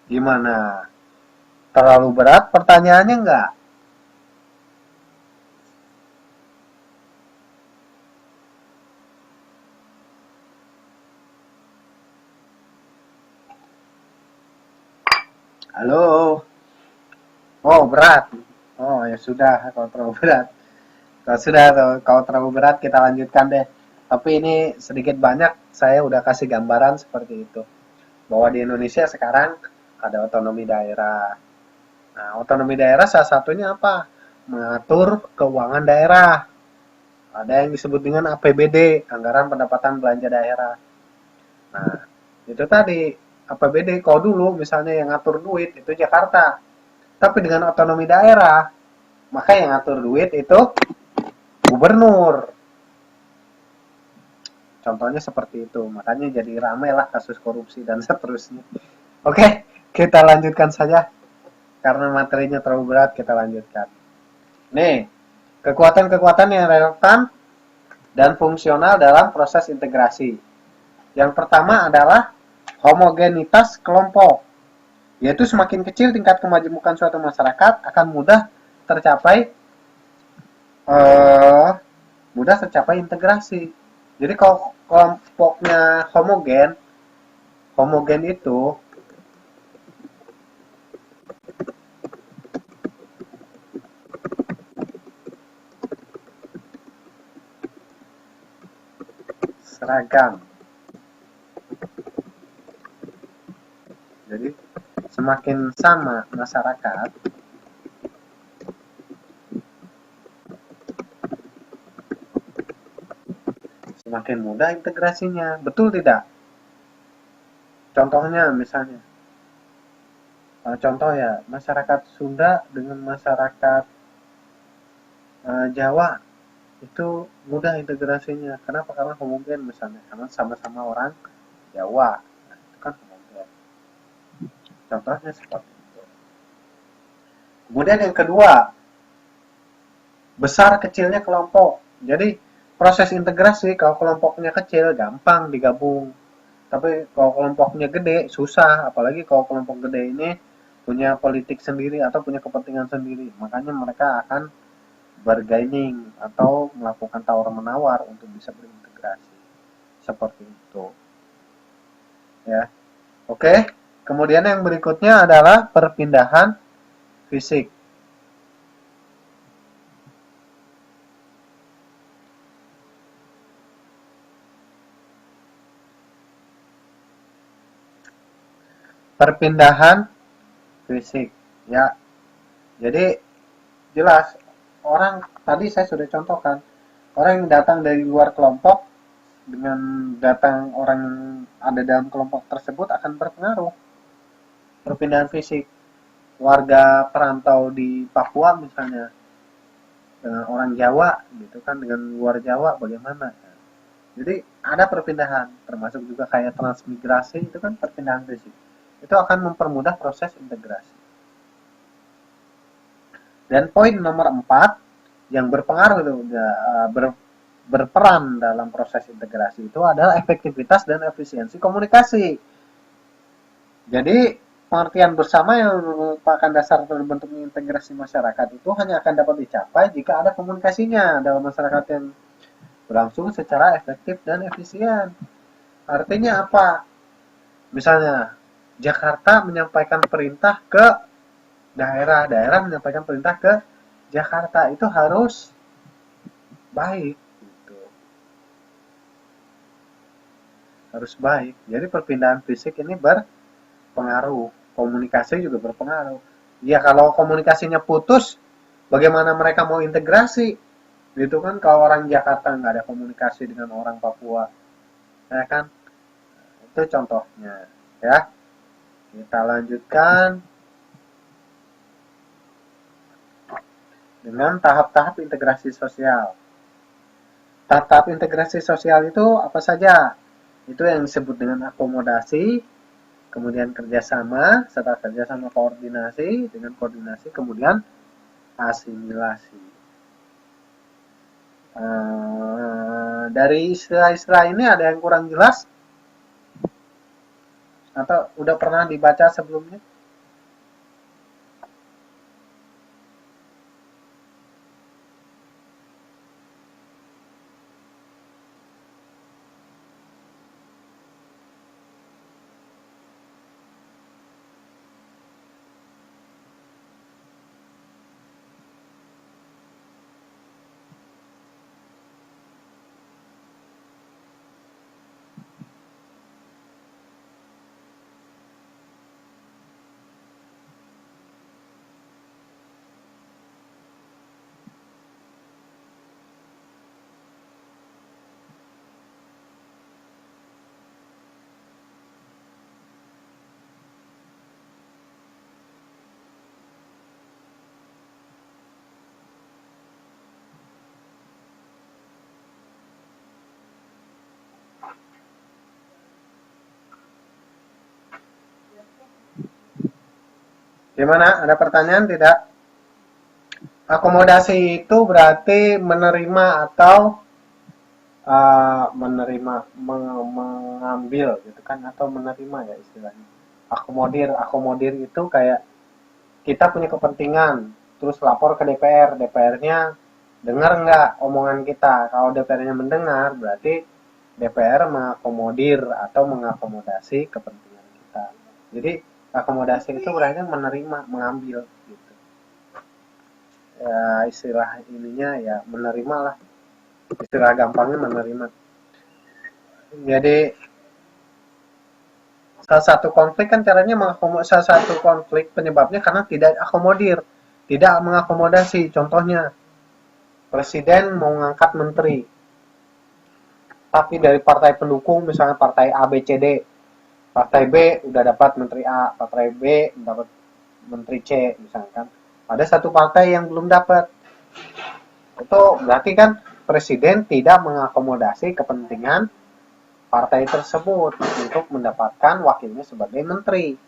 Gimana? Terlalu berat pertanyaannya nggak? Halo? Oh, berat. Oh, ya sudah, kalau terlalu berat. Kalau sudah, kalau terlalu berat kita lanjutkan deh. Tapi ini sedikit banyak saya udah kasih gambaran seperti itu. Bahwa di Indonesia sekarang ada otonomi daerah. Nah, otonomi daerah salah satunya apa? Mengatur keuangan daerah. Ada yang disebut dengan APBD, Anggaran Pendapatan Belanja Daerah. Nah, itu tadi APBD. Kalau dulu misalnya yang ngatur duit itu Jakarta. Tapi dengan otonomi daerah, maka yang ngatur duit itu gubernur. Contohnya seperti itu. Makanya jadi ramai lah kasus korupsi dan seterusnya. Oke, kita lanjutkan saja. Karena materinya terlalu berat, kita lanjutkan. Nih, kekuatan-kekuatan yang relevan dan fungsional dalam proses integrasi. Yang pertama adalah homogenitas kelompok, yaitu semakin kecil tingkat kemajemukan suatu masyarakat akan tercapai eh, mudah tercapai integrasi. Jadi kalau kelompoknya homogen, homogen itu seragam. Jadi semakin sama masyarakat, semakin mudah integrasinya. Betul tidak? Contohnya misalnya, contoh ya, masyarakat Sunda dengan masyarakat Jawa itu mudah integrasinya. Kenapa? Karena homogen misalnya, karena sama-sama orang Jawa. Nah, itu kan homogen. Contohnya seperti itu. Kemudian yang kedua, besar kecilnya kelompok. Jadi proses integrasi kalau kelompoknya kecil gampang digabung. Tapi kalau kelompoknya gede susah, apalagi kalau kelompok gede ini punya politik sendiri atau punya kepentingan sendiri. Makanya mereka akan bargaining atau melakukan tawar-menawar untuk bisa berintegrasi. Seperti itu. Ya. Oke. Kemudian yang berikutnya adalah perpindahan fisik. Perpindahan fisik. Ya. Jadi jelas orang tadi saya sudah contohkan, orang yang datang dari luar kelompok dengan datang orang yang ada dalam kelompok tersebut akan berpengaruh. Perpindahan fisik, warga perantau di Papua misalnya dengan orang Jawa gitu kan, dengan luar Jawa bagaimana. Jadi ada perpindahan, termasuk juga kayak transmigrasi, itu kan perpindahan fisik. Itu akan mempermudah proses integrasi. Dan poin nomor 4 yang berpengaruh itu berperan dalam proses integrasi itu adalah efektivitas dan efisiensi komunikasi. Jadi pengertian bersama yang merupakan dasar terbentuknya integrasi masyarakat itu hanya akan dapat dicapai jika ada komunikasinya dalam masyarakat yang berlangsung secara efektif dan efisien. Artinya apa? Misalnya Jakarta menyampaikan perintah ke daerah, daerah menyampaikan perintah ke Jakarta, itu harus baik gitu. Harus baik. Jadi perpindahan fisik ini berpengaruh, komunikasi juga berpengaruh. Ya kalau komunikasinya putus, bagaimana mereka mau integrasi? Gitu kan, kalau orang Jakarta nggak ada komunikasi dengan orang Papua, ya kan? Itu contohnya, ya. Kita lanjutkan dengan tahap-tahap integrasi sosial. Tahap integrasi sosial itu apa saja? Itu yang disebut dengan akomodasi, kemudian kerjasama, setelah kerjasama koordinasi, dengan koordinasi kemudian asimilasi. Dari istilah-istilah ini ada yang kurang jelas? Atau udah pernah dibaca sebelumnya? Gimana? Ada pertanyaan tidak? Akomodasi itu berarti menerima atau menerima, mengambil gitu kan, atau menerima ya istilahnya. Akomodir itu kayak kita punya kepentingan, terus lapor ke DPR, DPR-nya dengar nggak omongan kita. Kalau DPR-nya mendengar, berarti DPR mengakomodir atau mengakomodasi kepentingan kita. Jadi akomodasi itu berarti menerima, mengambil gitu. Ya istilah ininya ya menerima lah. Istilah gampangnya menerima. Jadi salah satu konflik kan caranya salah satu konflik penyebabnya karena tidak akomodir, tidak mengakomodasi. Contohnya presiden mau ngangkat menteri, tapi dari partai pendukung misalnya partai A B C D, partai B udah dapat menteri A, partai B dapat menteri C misalkan. Ada satu partai yang belum dapat. Itu berarti kan presiden tidak mengakomodasi kepentingan partai tersebut untuk mendapatkan wakilnya sebagai menteri.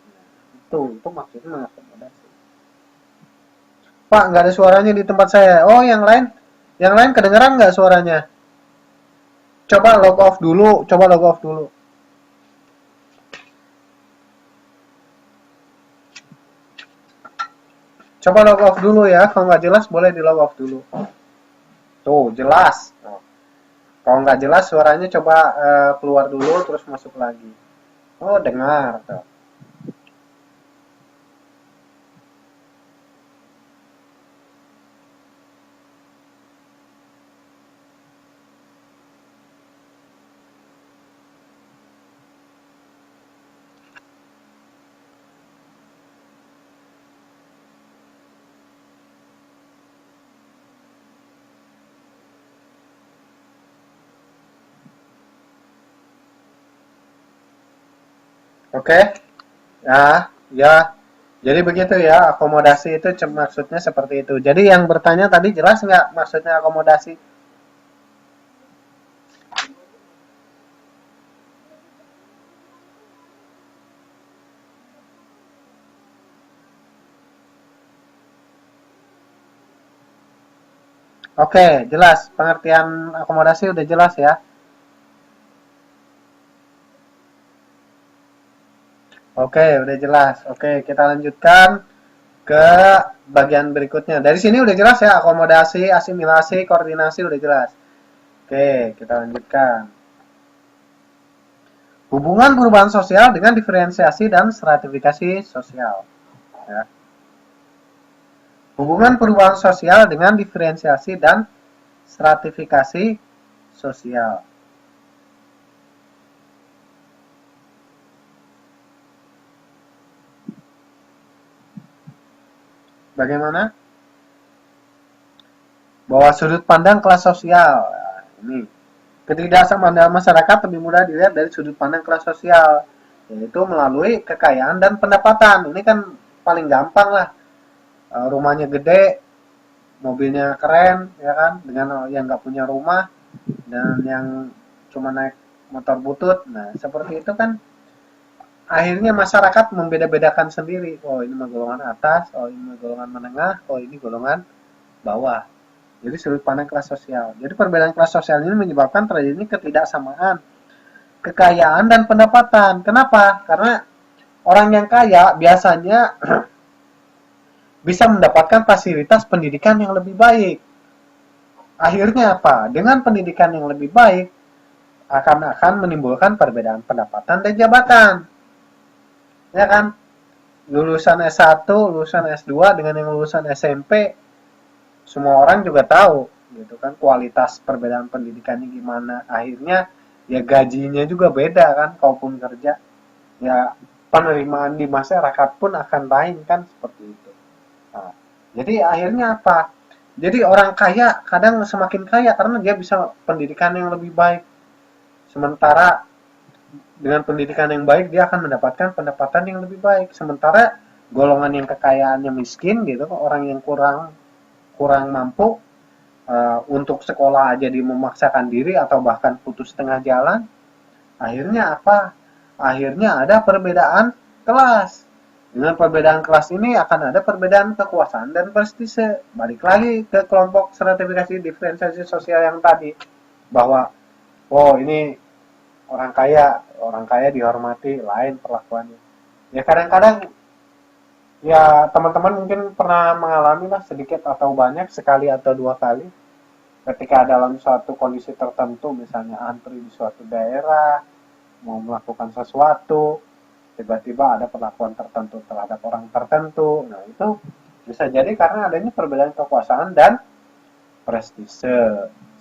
Itu maksudnya mengakomodasi. Pak, nggak ada suaranya di tempat saya. Oh, yang lain kedengeran nggak suaranya? Coba log off dulu, coba log off dulu. Coba log off dulu ya, kalau nggak jelas boleh di log off dulu. Tuh, jelas. Nah, kalau nggak jelas suaranya coba keluar dulu terus masuk lagi. Oh, dengar. Tuh. Oke? Ya, ya. Jadi begitu ya, akomodasi itu maksudnya seperti itu. Jadi yang bertanya tadi jelas nggak maksudnya akomodasi? Oke, jelas. Pengertian akomodasi udah jelas ya. Oke, udah jelas. Oke, kita lanjutkan ke bagian berikutnya. Dari sini udah jelas ya, akomodasi, asimilasi, koordinasi udah jelas. Oke, kita lanjutkan. Hubungan perubahan sosial dengan diferensiasi dan stratifikasi sosial. Ya. Hubungan perubahan sosial dengan diferensiasi dan stratifikasi sosial. Bagaimana? Bahwa sudut pandang kelas sosial. Nah, ini ketidaksamaan dalam masyarakat lebih mudah dilihat dari sudut pandang kelas sosial, yaitu melalui kekayaan dan pendapatan. Ini kan paling gampang lah. Rumahnya gede, mobilnya keren, ya kan? Dengan yang nggak punya rumah, dan yang cuma naik motor butut. Nah, seperti itu kan akhirnya masyarakat membeda-bedakan sendiri. Oh, ini mah golongan atas, oh ini mah golongan menengah, oh ini golongan bawah. Jadi sudut pandang kelas sosial. Jadi perbedaan kelas sosial ini menyebabkan terjadinya ketidaksamaan kekayaan dan pendapatan. Kenapa? Karena orang yang kaya biasanya bisa mendapatkan fasilitas pendidikan yang lebih baik. Akhirnya apa? Dengan pendidikan yang lebih baik akan menimbulkan perbedaan pendapatan dan jabatan. Ya kan? Lulusan S1, lulusan S2 dengan yang lulusan SMP, semua orang juga tahu gitu kan kualitas perbedaan pendidikannya gimana. Akhirnya ya gajinya juga beda kan kalaupun kerja. Ya penerimaan di masyarakat pun akan lain kan seperti itu. Nah, jadi akhirnya apa? Jadi orang kaya kadang semakin kaya karena dia bisa pendidikan yang lebih baik. Sementara dengan pendidikan yang baik dia akan mendapatkan pendapatan yang lebih baik. Sementara golongan yang kekayaannya miskin gitu, orang yang kurang kurang mampu untuk sekolah aja dia memaksakan diri atau bahkan putus tengah jalan, akhirnya apa? Akhirnya ada perbedaan kelas. Dengan perbedaan kelas ini akan ada perbedaan kekuasaan dan prestise. Balik lagi ke kelompok stratifikasi diferensiasi sosial yang tadi. Bahwa, oh ini orang kaya dihormati, lain perlakuannya. Ya kadang-kadang, ya teman-teman mungkin pernah mengalami lah sedikit atau banyak, sekali atau dua kali. Ketika dalam suatu kondisi tertentu, misalnya antri di suatu daerah, mau melakukan sesuatu, tiba-tiba ada perlakuan tertentu terhadap orang tertentu. Nah, itu bisa jadi karena adanya perbedaan kekuasaan dan prestise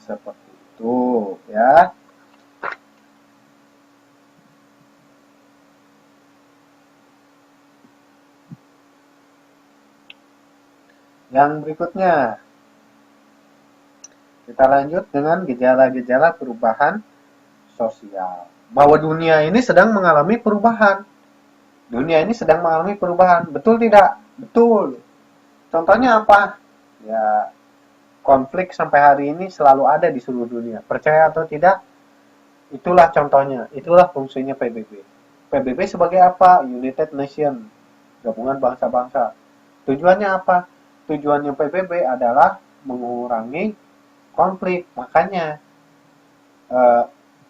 seperti itu, ya. Yang berikutnya, kita lanjut dengan gejala-gejala perubahan sosial. Bahwa dunia ini sedang mengalami perubahan. Dunia ini sedang mengalami perubahan. Betul tidak? Betul. Contohnya apa? Ya, konflik sampai hari ini selalu ada di seluruh dunia. Percaya atau tidak, itulah contohnya. Itulah fungsinya PBB. PBB sebagai apa? United Nation, gabungan bangsa-bangsa. Tujuannya apa? Tujuannya PBB adalah mengurangi konflik. Makanya eh,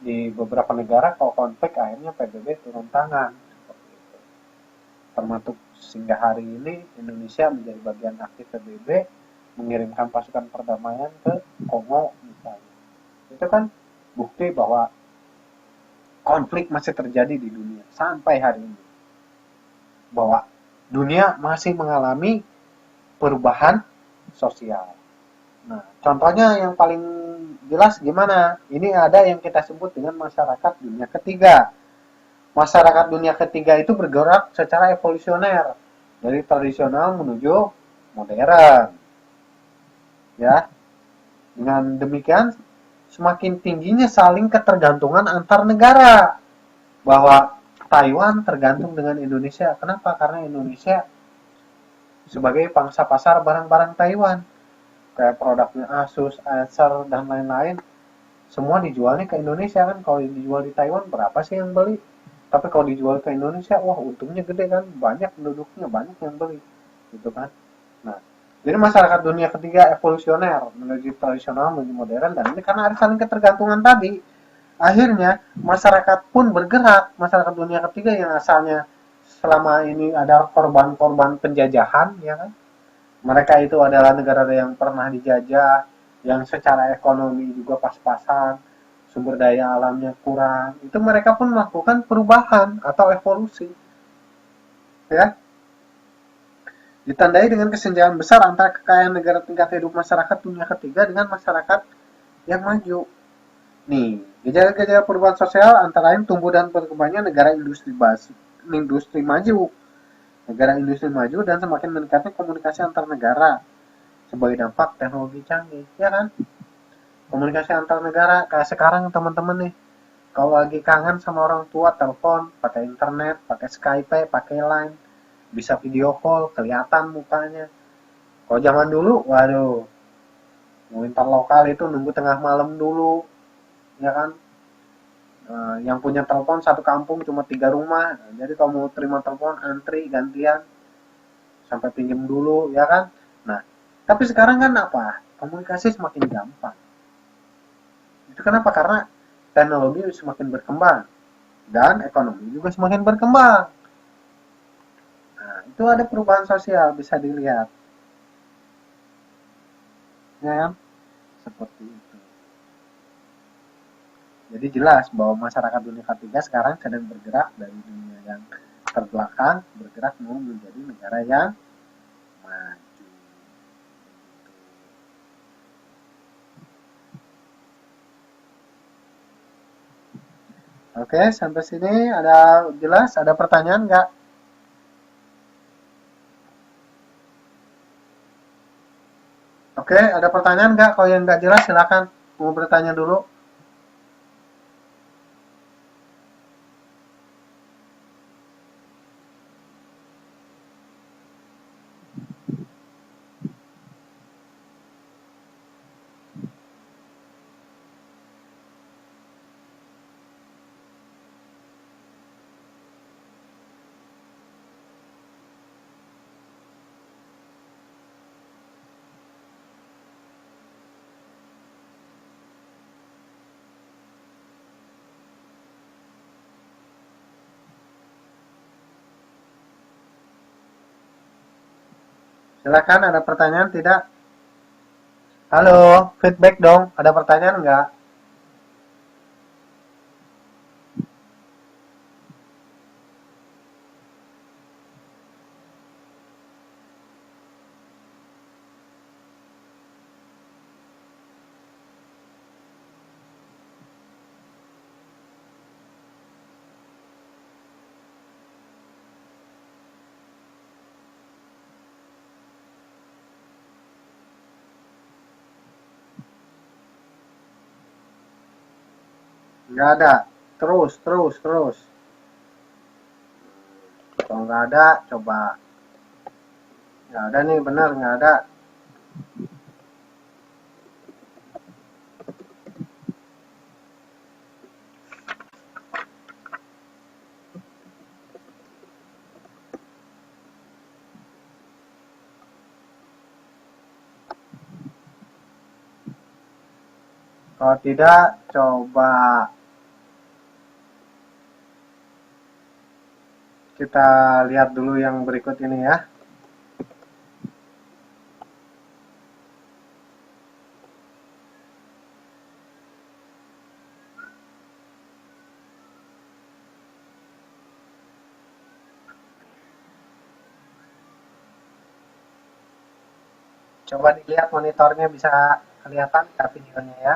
di beberapa negara kalau konflik akhirnya PBB turun tangan. Seperti itu. Termasuk sehingga hari ini Indonesia menjadi bagian aktif PBB mengirimkan pasukan perdamaian ke Kongo misalnya. Itu kan bukti bahwa konflik masih terjadi di dunia sampai hari ini. Bahwa dunia masih mengalami perubahan sosial. Nah, contohnya yang paling jelas gimana? Ini ada yang kita sebut dengan masyarakat dunia ketiga. Masyarakat dunia ketiga itu bergerak secara evolusioner dari tradisional menuju modern. Ya, dengan demikian semakin tingginya saling ketergantungan antar negara. Bahwa Taiwan tergantung dengan Indonesia. Kenapa? Karena Indonesia sebagai pangsa pasar barang-barang Taiwan. Kayak produknya Asus, Acer, dan lain-lain. Semua dijualnya ke Indonesia kan. Kalau dijual di Taiwan berapa sih yang beli? Tapi kalau dijual ke Indonesia, wah untungnya gede kan. Banyak penduduknya, banyak yang beli. Gitu kan. Nah, jadi masyarakat dunia ketiga evolusioner menuju tradisional, menuju modern, dan ini karena ada saling ketergantungan tadi. Akhirnya masyarakat pun bergerak, masyarakat dunia ketiga yang asalnya selama ini ada korban-korban penjajahan, ya kan? Mereka itu adalah negara yang pernah dijajah, yang secara ekonomi juga pas-pasan, sumber daya alamnya kurang. Itu mereka pun melakukan perubahan atau evolusi, ya. Ditandai dengan kesenjangan besar antara kekayaan negara tingkat hidup masyarakat dunia ketiga dengan masyarakat yang maju. Nih, gejala-gejala perubahan sosial antara lain tumbuh dan berkembangnya negara industri maju, negara industri maju dan semakin meningkatnya komunikasi antar negara sebagai dampak teknologi canggih, ya kan? Komunikasi antar negara kayak sekarang teman-teman nih, kalau lagi kangen sama orang tua telepon, pakai internet, pakai Skype, pakai Line, bisa video call, kelihatan mukanya. Kalau zaman dulu, waduh, mau lokal itu nunggu tengah malam dulu, ya kan? Yang punya telepon satu kampung cuma 3 rumah, jadi kalau mau terima telepon antri gantian sampai pinjam dulu, ya kan? Nah, tapi sekarang kan apa? Komunikasi semakin gampang. Itu kenapa? Karena teknologi semakin berkembang dan ekonomi juga semakin berkembang. Nah, itu ada perubahan sosial bisa dilihat, ya kan? Seperti itu. Jadi jelas bahwa masyarakat dunia ketiga sekarang sedang bergerak dari dunia yang terbelakang bergerak mau menjadi negara yang maju. Oke, sampai sini ada jelas? Ada pertanyaan nggak? Oke, ada pertanyaan nggak? Kalau yang nggak jelas silakan mau bertanya dulu. Silakan, ada pertanyaan tidak? Halo, feedback dong. Ada pertanyaan nggak? Nggak ada. Terus, terus, terus. Kalau nggak ada, coba. Nggak ada nih, benar nggak ada. Kalau tidak, coba kita lihat dulu yang berikut ini ya. Coba dilihat monitornya bisa kelihatan nggak videonya ya.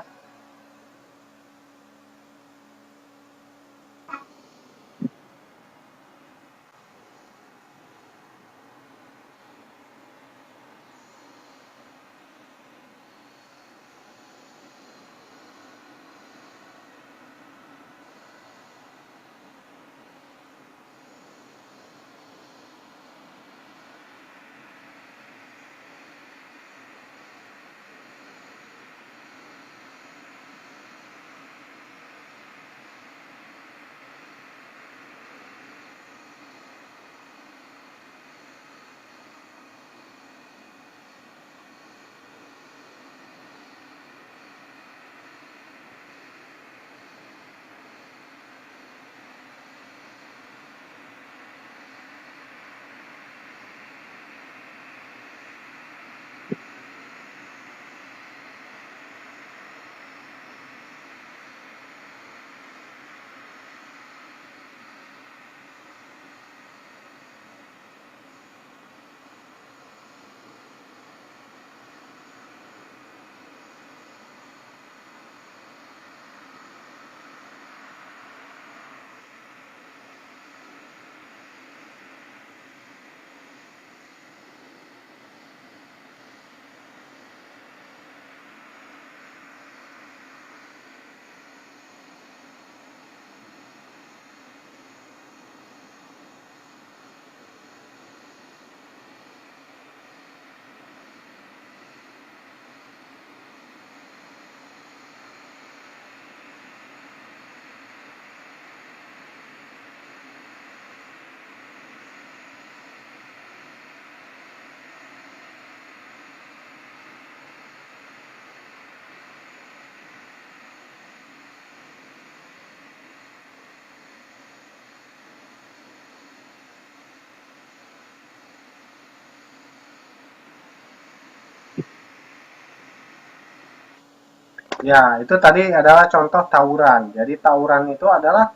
Ya, itu tadi adalah contoh tawuran. Jadi tawuran itu adalah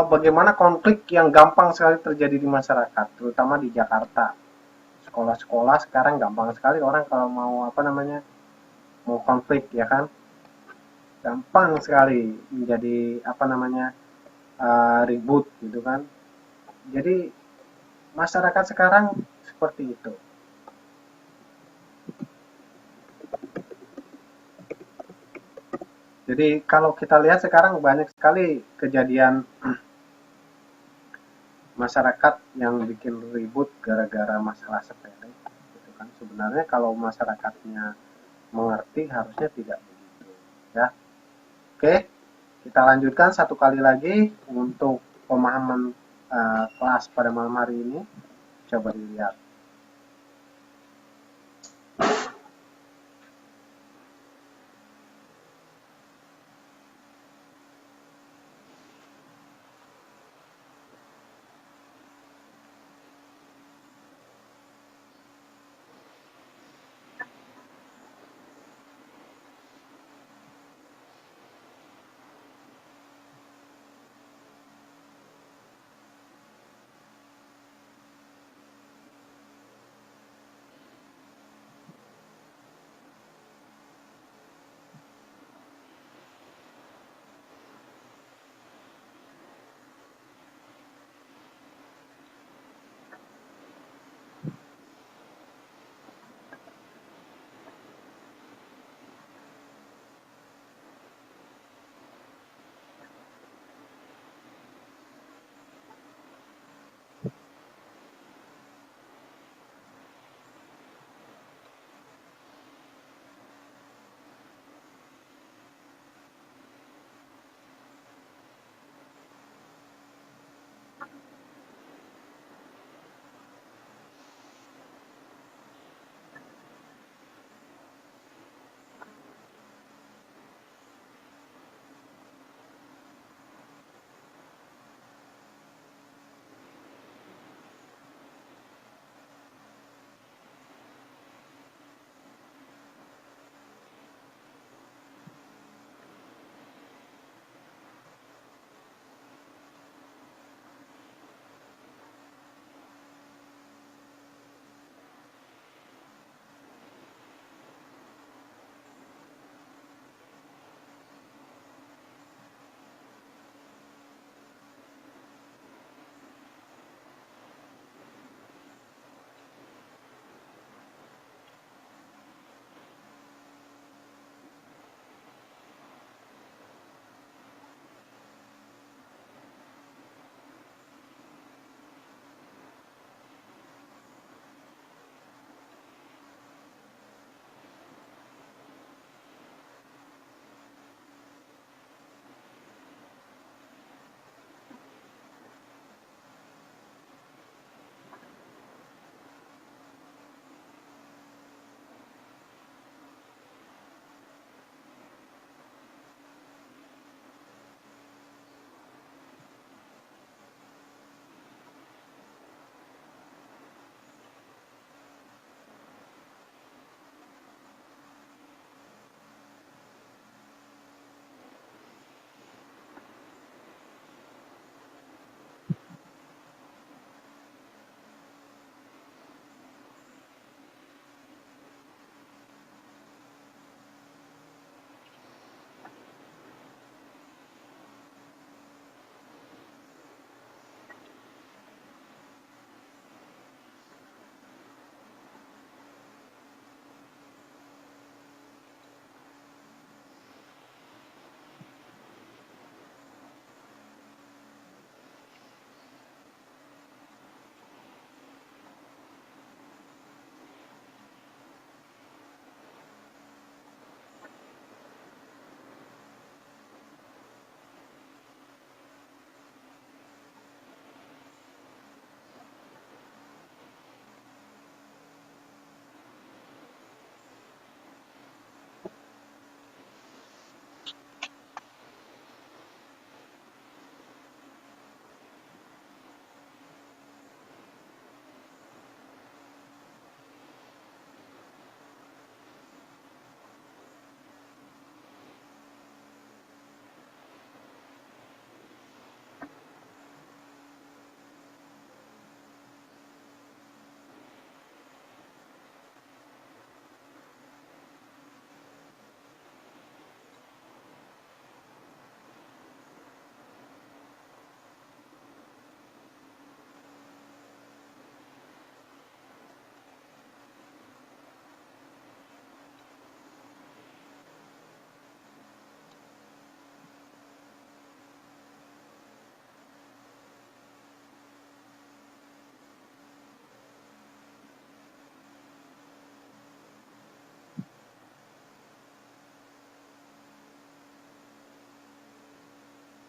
bagaimana konflik yang gampang sekali terjadi di masyarakat, terutama di Jakarta. Sekolah-sekolah sekarang gampang sekali orang kalau mau apa namanya, mau konflik ya kan, gampang sekali menjadi apa namanya, ribut gitu kan. Jadi masyarakat sekarang seperti itu. Jadi kalau kita lihat sekarang banyak sekali kejadian masyarakat yang bikin ribut gara-gara masalah sepele gitu kan. Sebenarnya kalau masyarakatnya mengerti harusnya tidak begitu ya. Oke, kita lanjutkan satu kali lagi untuk pemahaman kelas pada malam hari ini. Coba dilihat.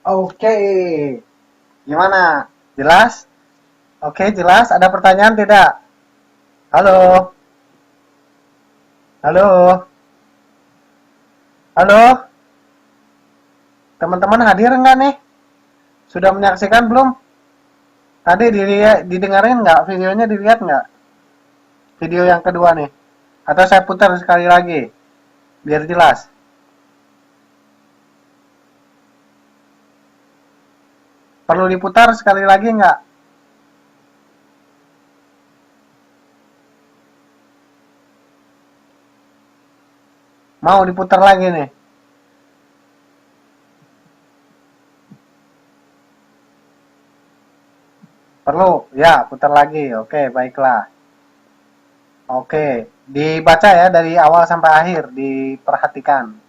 Oke, gimana? Jelas? Oke, jelas. Ada pertanyaan tidak? Halo? Halo? Halo? Teman-teman hadir nggak nih? Sudah menyaksikan belum? Tadi didengarin nggak? Videonya dilihat nggak? Video yang kedua nih. Atau saya putar sekali lagi, biar jelas. Perlu diputar sekali lagi nggak? Mau diputar lagi nih? Perlu? Ya, putar lagi. Oke, baiklah. Oke, dibaca ya dari awal sampai akhir, diperhatikan.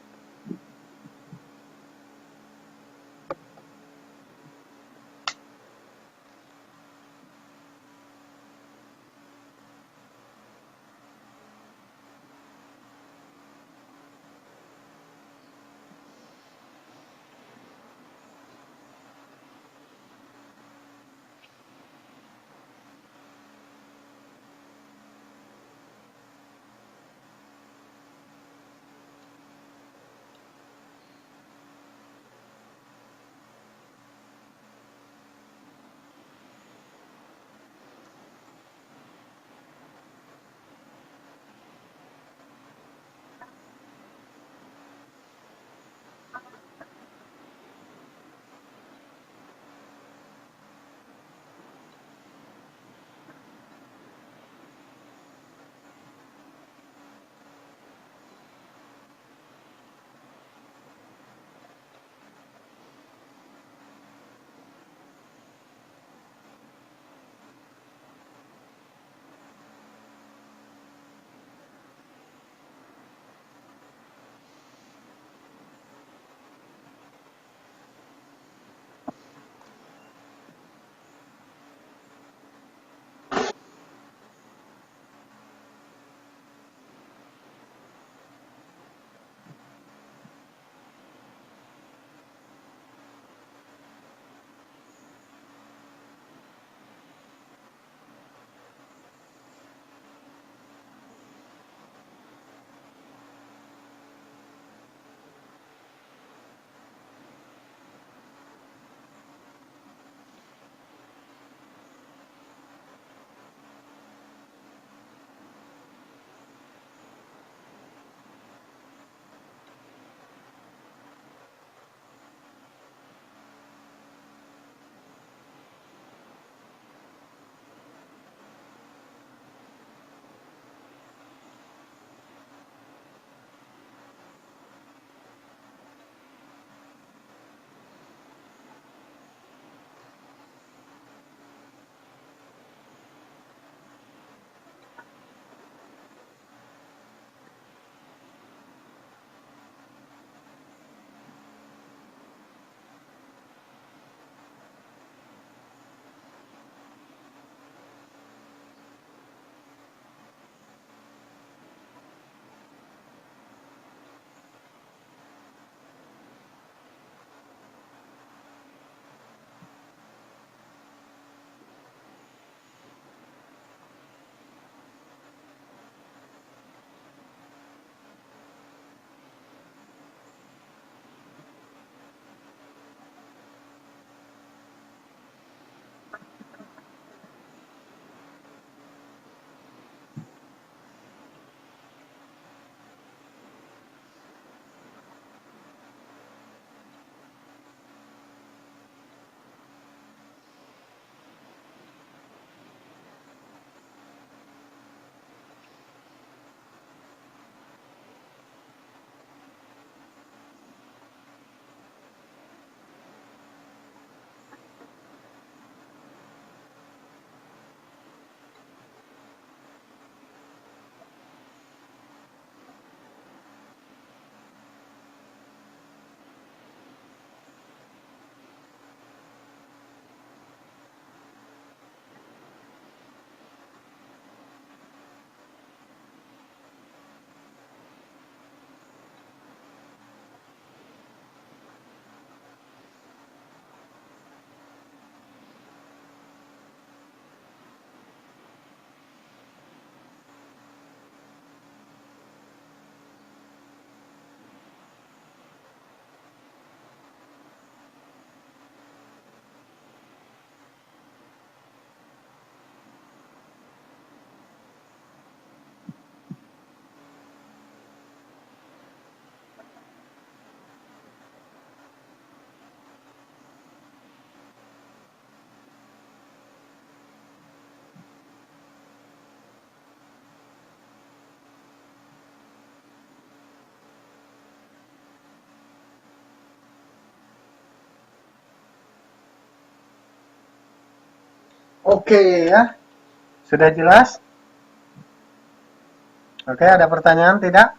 Oke ya, sudah jelas? Oke, ada pertanyaan tidak?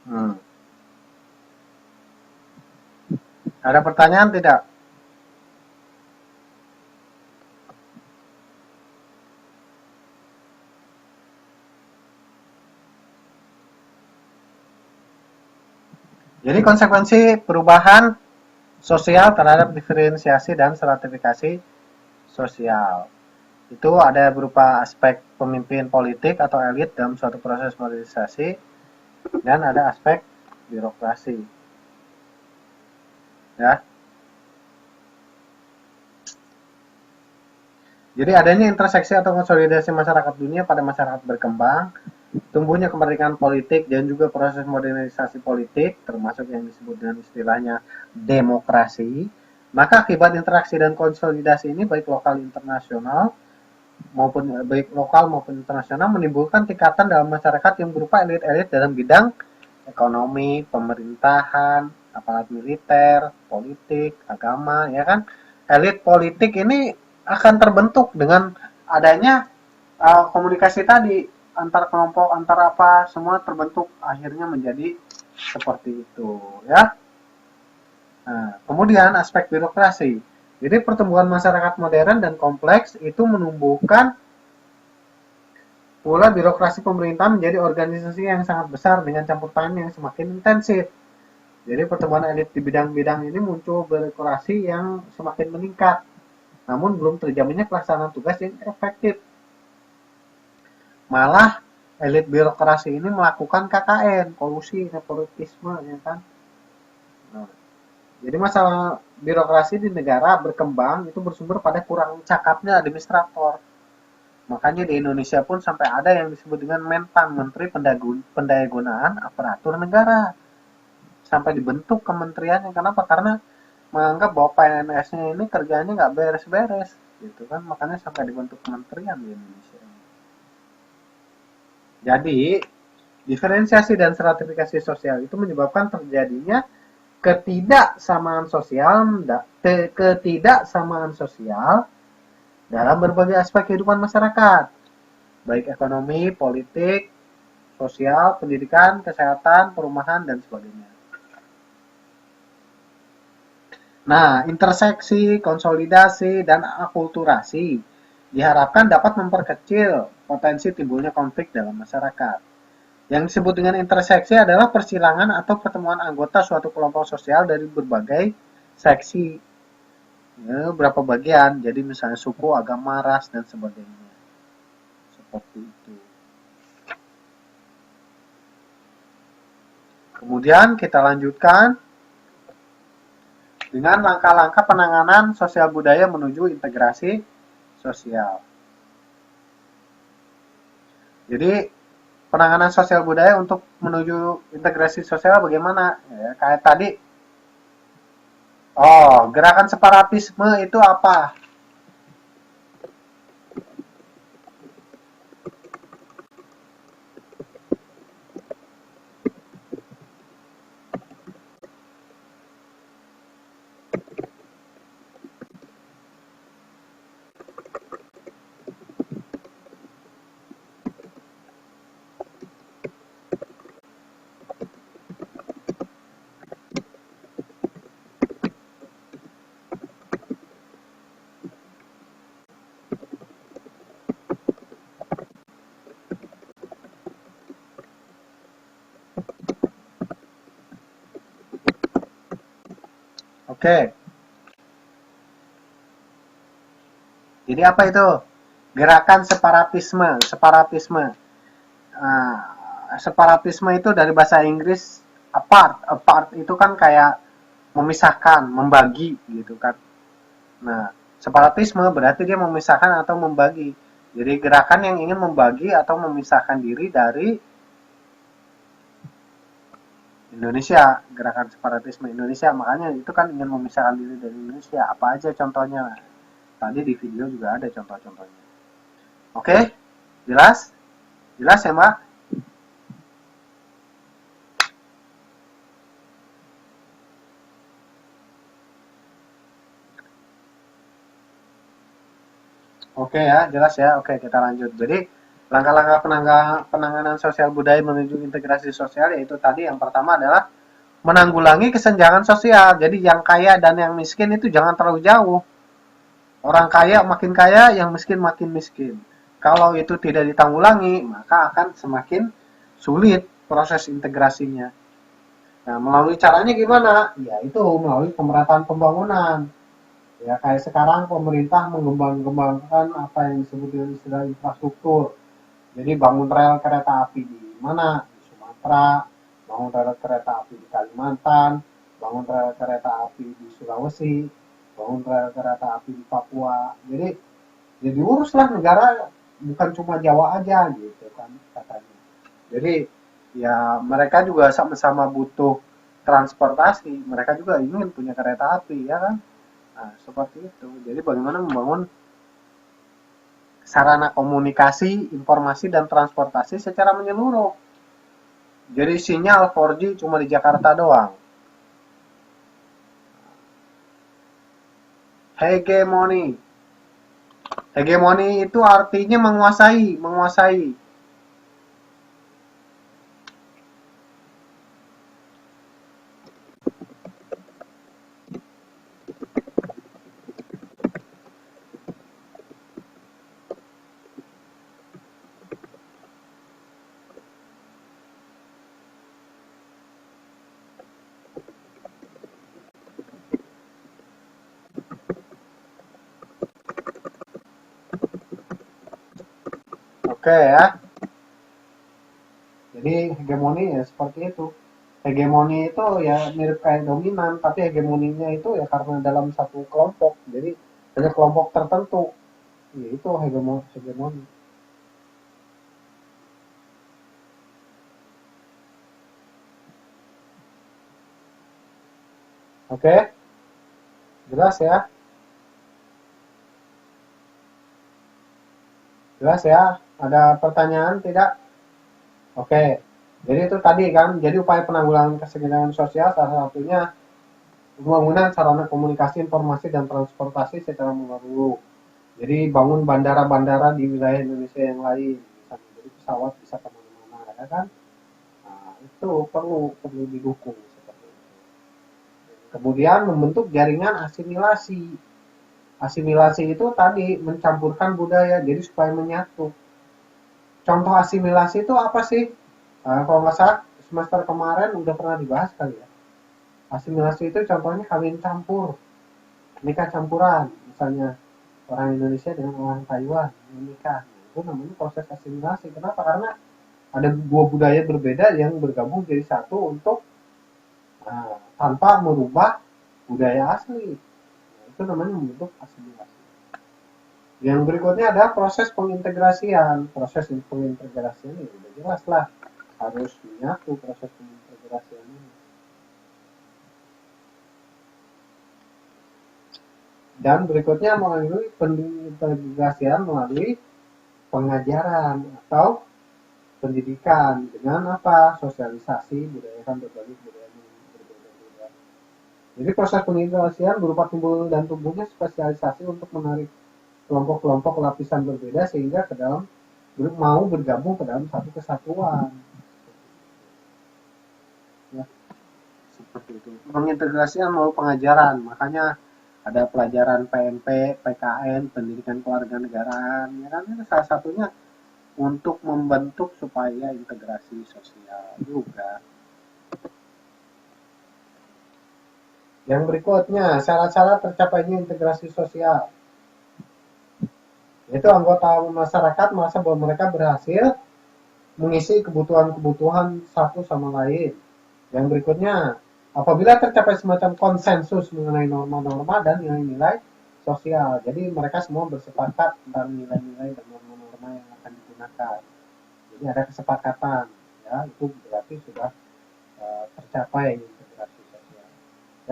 Hmm. Ada pertanyaan tidak? Jadi konsekuensi perubahan sosial terhadap diferensiasi dan stratifikasi sosial. Itu ada berupa aspek pemimpin politik atau elit dalam suatu proses modernisasi dan ada aspek birokrasi. Ya. Jadi adanya interseksi atau konsolidasi masyarakat dunia pada masyarakat berkembang, tumbuhnya kemerdekaan politik dan juga proses modernisasi politik, termasuk yang disebut dengan istilahnya demokrasi, maka akibat interaksi dan konsolidasi ini baik lokal internasional maupun baik lokal maupun internasional menimbulkan tingkatan dalam masyarakat yang berupa elit-elit dalam bidang ekonomi, pemerintahan, aparat militer, politik, agama, ya kan? Elit politik ini akan terbentuk dengan adanya komunikasi tadi antar kelompok, antar apa, semua terbentuk akhirnya menjadi seperti itu, ya. Nah, kemudian aspek birokrasi. Jadi pertumbuhan masyarakat modern dan kompleks itu menumbuhkan pula birokrasi pemerintah menjadi organisasi yang sangat besar dengan campur tangan yang semakin intensif. Jadi pertumbuhan elit di bidang-bidang ini muncul birokrasi yang semakin meningkat, namun belum terjaminnya pelaksanaan tugas yang efektif. Malah elit birokrasi ini melakukan KKN, kolusi, nepotisme, ya kan. Nah, jadi masalah birokrasi di negara berkembang itu bersumber pada kurang cakapnya administrator. Makanya di Indonesia pun sampai ada yang disebut dengan Menpan, Menteri Pendayagunaan Aparatur Negara. Sampai dibentuk kementeriannya. Kenapa? Karena menganggap bahwa PNS-nya ini kerjanya nggak beres-beres. Gitu kan. Makanya sampai dibentuk kementerian di Indonesia. Jadi, diferensiasi dan stratifikasi sosial itu menyebabkan terjadinya ketidaksamaan sosial dalam berbagai aspek kehidupan masyarakat, baik ekonomi, politik, sosial, pendidikan, kesehatan, perumahan, dan sebagainya. Nah, interseksi, konsolidasi, dan akulturasi diharapkan dapat memperkecil potensi timbulnya konflik dalam masyarakat. Yang disebut dengan interseksi adalah persilangan atau pertemuan anggota suatu kelompok sosial dari berbagai seksi, ya, berapa bagian, jadi misalnya suku, agama, ras, dan sebagainya. Seperti itu. Kemudian kita lanjutkan dengan langkah-langkah penanganan sosial budaya menuju integrasi sosial. Jadi penanganan sosial budaya untuk menuju integrasi sosial bagaimana? Ya, kayak tadi, oh gerakan separatisme itu apa? Oke, jadi apa itu? Gerakan separatisme. Separatisme. Nah, separatisme itu dari bahasa Inggris apart. Apart itu kan kayak memisahkan, membagi gitu kan. Nah, separatisme berarti dia memisahkan atau membagi. Jadi gerakan yang ingin membagi atau memisahkan diri dari Indonesia, gerakan separatisme Indonesia. Makanya itu kan ingin memisahkan diri dari Indonesia. Apa aja contohnya? Tadi di video juga ada contoh-contohnya. Oke, jelas? Jelas ya, Mbak? Oke ya, jelas ya. Oke, kita lanjut. Jadi, langkah-langkah penanganan sosial budaya menuju integrasi sosial yaitu tadi yang pertama adalah menanggulangi kesenjangan sosial. Jadi, yang kaya dan yang miskin itu jangan terlalu jauh. Orang kaya makin kaya, yang miskin makin miskin. Kalau itu tidak ditanggulangi, maka akan semakin sulit proses integrasinya. Nah, melalui caranya gimana? Ya, itu melalui pemerataan pembangunan. Ya, kayak sekarang pemerintah mengembangkan apa yang disebut dengan istilah infrastruktur. Jadi bangun rel kereta api di mana? Di Sumatera, bangun rel kereta api di Kalimantan, bangun rel kereta api di Sulawesi, bangun rel kereta api di Papua. Jadi uruslah negara, bukan cuma Jawa aja gitu kan katanya. Jadi ya mereka juga sama-sama butuh transportasi, mereka juga ingin punya kereta api ya kan. Nah, seperti itu. Jadi bagaimana membangun sarana komunikasi, informasi, dan transportasi secara menyeluruh. Jadi sinyal 4G cuma di Jakarta doang. Hegemoni. Hegemoni itu artinya menguasai, menguasai. Oke ya. Jadi hegemoni ya seperti itu. Hegemoni itu ya mirip kayak dominan, tapi hegemoninya itu ya karena dalam satu kelompok. Jadi ada kelompok tertentu, ya itu hegemoni. Oke, jelas ya, jelas ya. Ada pertanyaan tidak? Oke, jadi itu tadi kan, jadi upaya penanggulangan kesenjangan sosial salah satunya pembangunan sarana komunikasi, informasi, dan transportasi secara menyeluruh. Jadi bangun bandara-bandara di wilayah Indonesia yang lain, misalnya jadi pesawat bisa kemana-mana, ya kan? Nah, itu perlu didukung seperti itu. Kemudian membentuk jaringan asimilasi. Asimilasi itu tadi mencampurkan budaya, jadi supaya menyatu. Contoh asimilasi itu apa sih? Kalau nggak salah semester kemarin udah pernah dibahas kali ya. Asimilasi itu contohnya kawin campur, nikah campuran, misalnya orang Indonesia dengan orang Taiwan menikah. Nah, itu namanya proses asimilasi. Kenapa? Karena ada dua budaya berbeda yang bergabung jadi satu untuk tanpa merubah budaya asli. Nah, itu namanya membentuk asimilasi. Yang berikutnya ada proses pengintegrasian. Proses pengintegrasian ini sudah jelas lah, harus menyatu proses pengintegrasian ini. Dan berikutnya melalui pengintegrasian melalui pengajaran atau pendidikan dengan apa? Sosialisasi budaya kan berbagai budaya berbeda-beda. Jadi proses pengintegrasian berupa timbul dan tumbuhnya spesialisasi untuk menarik kelompok-kelompok lapisan berbeda sehingga ke dalam mau bergabung ke dalam satu kesatuan. Ya, seperti itu. Pengintegrasian mau pengajaran, makanya ada pelajaran PMP, PKN, pendidikan kewarganegaraan, ya kan itu salah satunya untuk membentuk supaya integrasi sosial juga. Yang berikutnya, syarat-syarat tercapainya integrasi sosial. Yaitu anggota masyarakat merasa bahwa mereka berhasil mengisi kebutuhan-kebutuhan satu sama lain. Yang berikutnya, apabila tercapai semacam konsensus mengenai norma-norma dan nilai-nilai sosial. Jadi mereka semua bersepakat tentang nilai-nilai dan norma-norma yang akan digunakan. Jadi ada kesepakatan, ya itu berarti sudah tercapai integrasi sosial.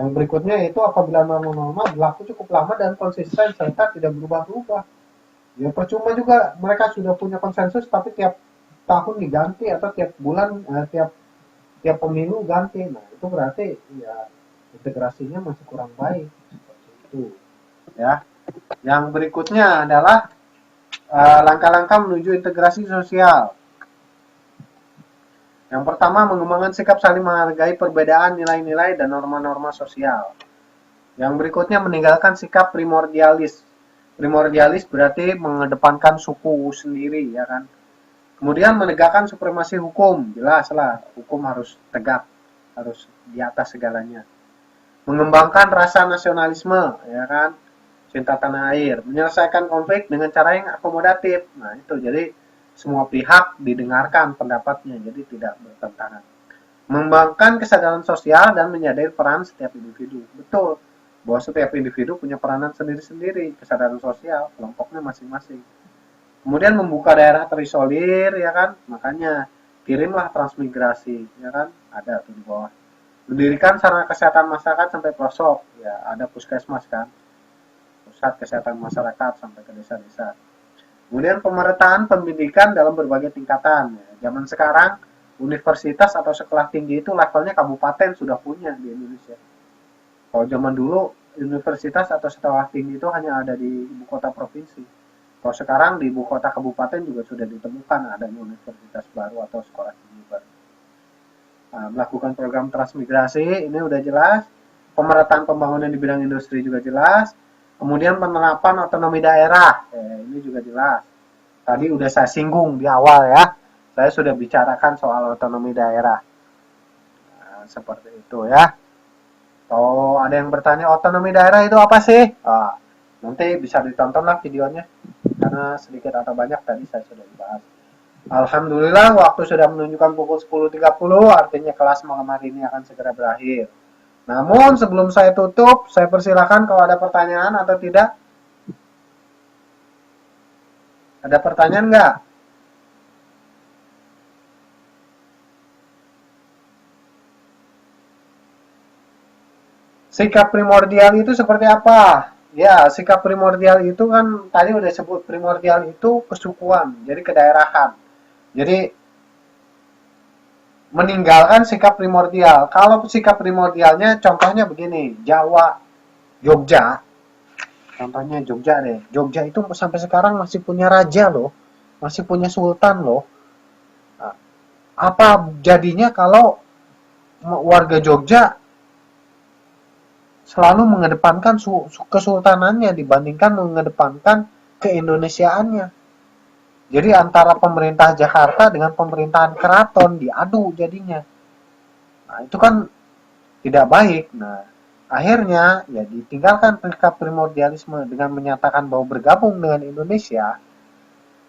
Yang berikutnya itu apabila norma-norma berlaku cukup lama dan konsisten serta tidak berubah-ubah. Ya percuma juga mereka sudah punya konsensus tapi tiap tahun diganti atau tiap bulan tiap tiap pemilu ganti. Nah, itu berarti ya integrasinya masih kurang baik seperti itu. Ya. Yang berikutnya adalah Langkah-langkah menuju integrasi sosial. Yang pertama, mengembangkan sikap saling menghargai perbedaan nilai-nilai dan norma-norma sosial. Yang berikutnya, meninggalkan sikap primordialis. Primordialis berarti mengedepankan suku sendiri, ya kan. Kemudian menegakkan supremasi hukum, jelas lah, hukum harus tegak, harus di atas segalanya. Mengembangkan rasa nasionalisme, ya kan, cinta tanah air, menyelesaikan konflik dengan cara yang akomodatif. Nah itu, jadi semua pihak didengarkan pendapatnya, jadi tidak bertentangan. Mengembangkan kesadaran sosial dan menyadari peran setiap individu. Betul, bahwa setiap individu punya peranan sendiri-sendiri, kesadaran sosial, kelompoknya masing-masing. Kemudian membuka daerah terisolir, ya kan, makanya kirimlah transmigrasi, ya kan, ada tuh di bawah. Mendirikan sarana kesehatan masyarakat sampai pelosok, ya ada puskesmas kan, pusat kesehatan masyarakat sampai ke desa-desa. Kemudian pemerataan pendidikan dalam berbagai tingkatan. Ya. Zaman sekarang universitas atau sekolah tinggi itu levelnya kabupaten sudah punya di Indonesia. Kalau zaman dulu universitas atau sekolah tinggi itu hanya ada di ibu kota provinsi. Kalau sekarang di ibu kota kabupaten juga sudah ditemukan adanya universitas baru atau sekolah tinggi baru. Nah, melakukan program transmigrasi ini udah jelas. Pemerataan pembangunan di bidang industri juga jelas. Kemudian penerapan otonomi daerah, ini juga jelas. Tadi udah saya singgung di awal ya. Saya sudah bicarakan soal otonomi daerah. Nah, seperti itu ya. Kalau ada yang bertanya otonomi daerah itu apa sih? Nanti bisa ditontonlah videonya. Karena sedikit atau banyak tadi saya sudah dibahas. Alhamdulillah waktu sudah menunjukkan pukul 10.30, artinya kelas malam hari ini akan segera berakhir. Namun sebelum saya tutup, saya persilakan kalau ada pertanyaan atau tidak. Ada pertanyaan nggak? Sikap primordial itu seperti apa? Ya, sikap primordial itu kan tadi udah sebut, primordial itu kesukuan, jadi kedaerahan. Jadi meninggalkan sikap primordial. Kalau sikap primordialnya contohnya begini, Jawa, Jogja. Contohnya Jogja deh. Jogja itu sampai sekarang masih punya raja loh. Masih punya sultan loh. Nah, apa jadinya kalau warga Jogja selalu mengedepankan kesultanannya dibandingkan mengedepankan keindonesiaannya. Jadi antara pemerintah Jakarta dengan pemerintahan keraton diadu jadinya. Nah, itu kan tidak baik. Nah, akhirnya ya ditinggalkan sikap primordialisme dengan menyatakan bahwa bergabung dengan Indonesia,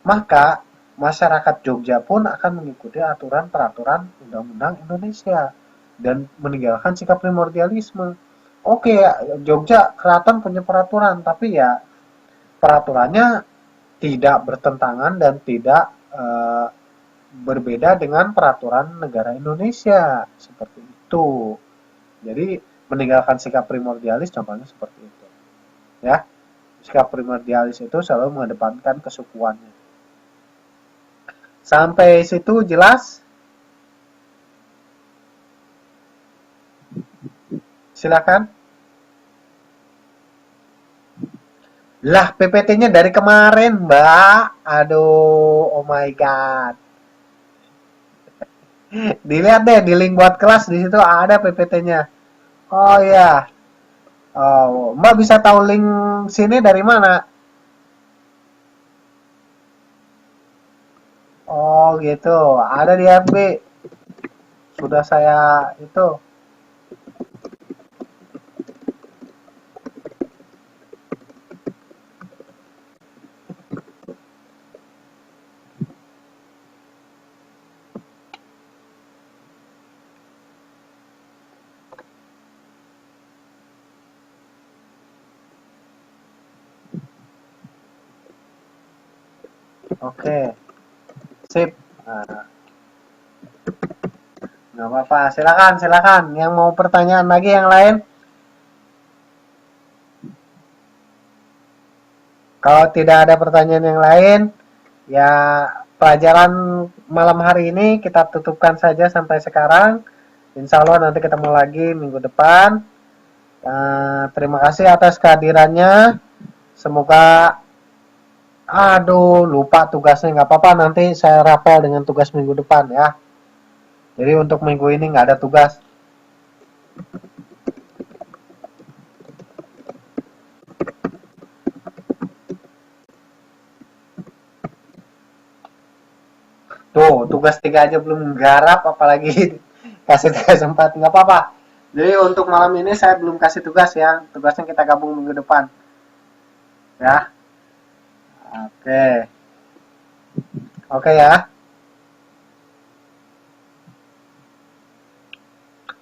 maka masyarakat Jogja pun akan mengikuti aturan peraturan undang-undang Indonesia dan meninggalkan sikap primordialisme. Oke, Jogja keraton punya peraturan, tapi ya peraturannya tidak bertentangan dan tidak berbeda dengan peraturan negara Indonesia seperti itu. Jadi meninggalkan sikap primordialis contohnya seperti itu. Ya, sikap primordialis itu selalu mengedepankan kesukuannya. Sampai situ jelas? Silakan. Lah, PPT-nya dari kemarin, Mbak. Aduh, oh my god. Dilihat deh di link buat kelas di situ ada PPT-nya. Oh iya. Oh, Mbak bisa tahu link sini dari mana? Oh, gitu. Ada di FB. Sudah saya itu. Oke. Sip. Nah, nggak apa-apa. Silakan, silakan. Yang mau pertanyaan lagi yang lain? Kalau tidak ada pertanyaan yang lain, ya pelajaran malam hari ini kita tutupkan saja sampai sekarang. Insya Allah nanti ketemu lagi minggu depan. Terima kasih atas kehadirannya. Semoga Aduh, lupa tugasnya. Nggak apa-apa, nanti saya rapel dengan tugas minggu depan ya. Jadi untuk minggu ini nggak ada tugas. Tuh, tugas 3 aja belum garap, apalagi kasih tugas 4. Nggak apa-apa. Jadi untuk malam ini saya belum kasih tugas ya. Tugasnya kita gabung minggu depan. Ya. Oke. Oke ya.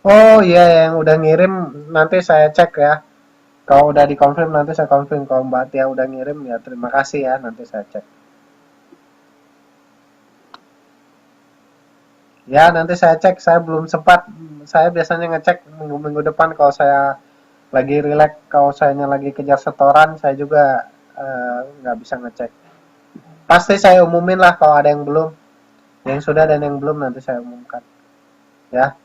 Oh iya, yang udah ngirim nanti saya cek ya. Kalau udah dikonfirm nanti saya konfirm. Kalau Mbak Tia udah ngirim ya terima kasih ya. Nanti saya cek. Ya, nanti saya cek. Saya belum sempat. Saya biasanya ngecek minggu-minggu depan kalau saya lagi relax. Kalau saya lagi kejar setoran, saya juga nggak bisa ngecek. Pasti saya umumin lah kalau ada yang belum. Yang sudah dan yang belum nanti saya umumkan. Ya.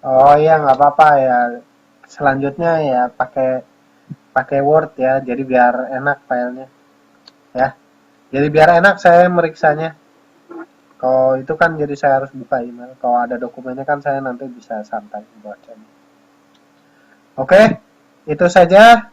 Oh iya, nggak apa-apa ya. Selanjutnya ya pakai pakai Word ya. Jadi biar enak filenya. Ya. Jadi biar enak saya meriksanya. Kalau itu kan jadi saya harus buka email. Kalau ada dokumennya kan saya nanti bisa santai bacanya. Oke, itu saja.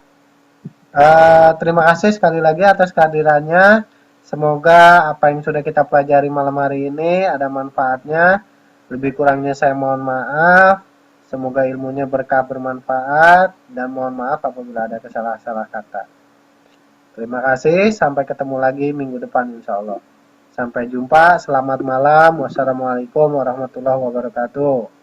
Terima kasih sekali lagi atas kehadirannya. Semoga apa yang sudah kita pelajari malam hari ini ada manfaatnya. Lebih kurangnya saya mohon maaf. Semoga ilmunya berkah bermanfaat dan mohon maaf apabila ada kesalahan-salah kata. Terima kasih, sampai ketemu lagi minggu depan insya Allah. Sampai jumpa, selamat malam. Wassalamualaikum warahmatullahi wabarakatuh.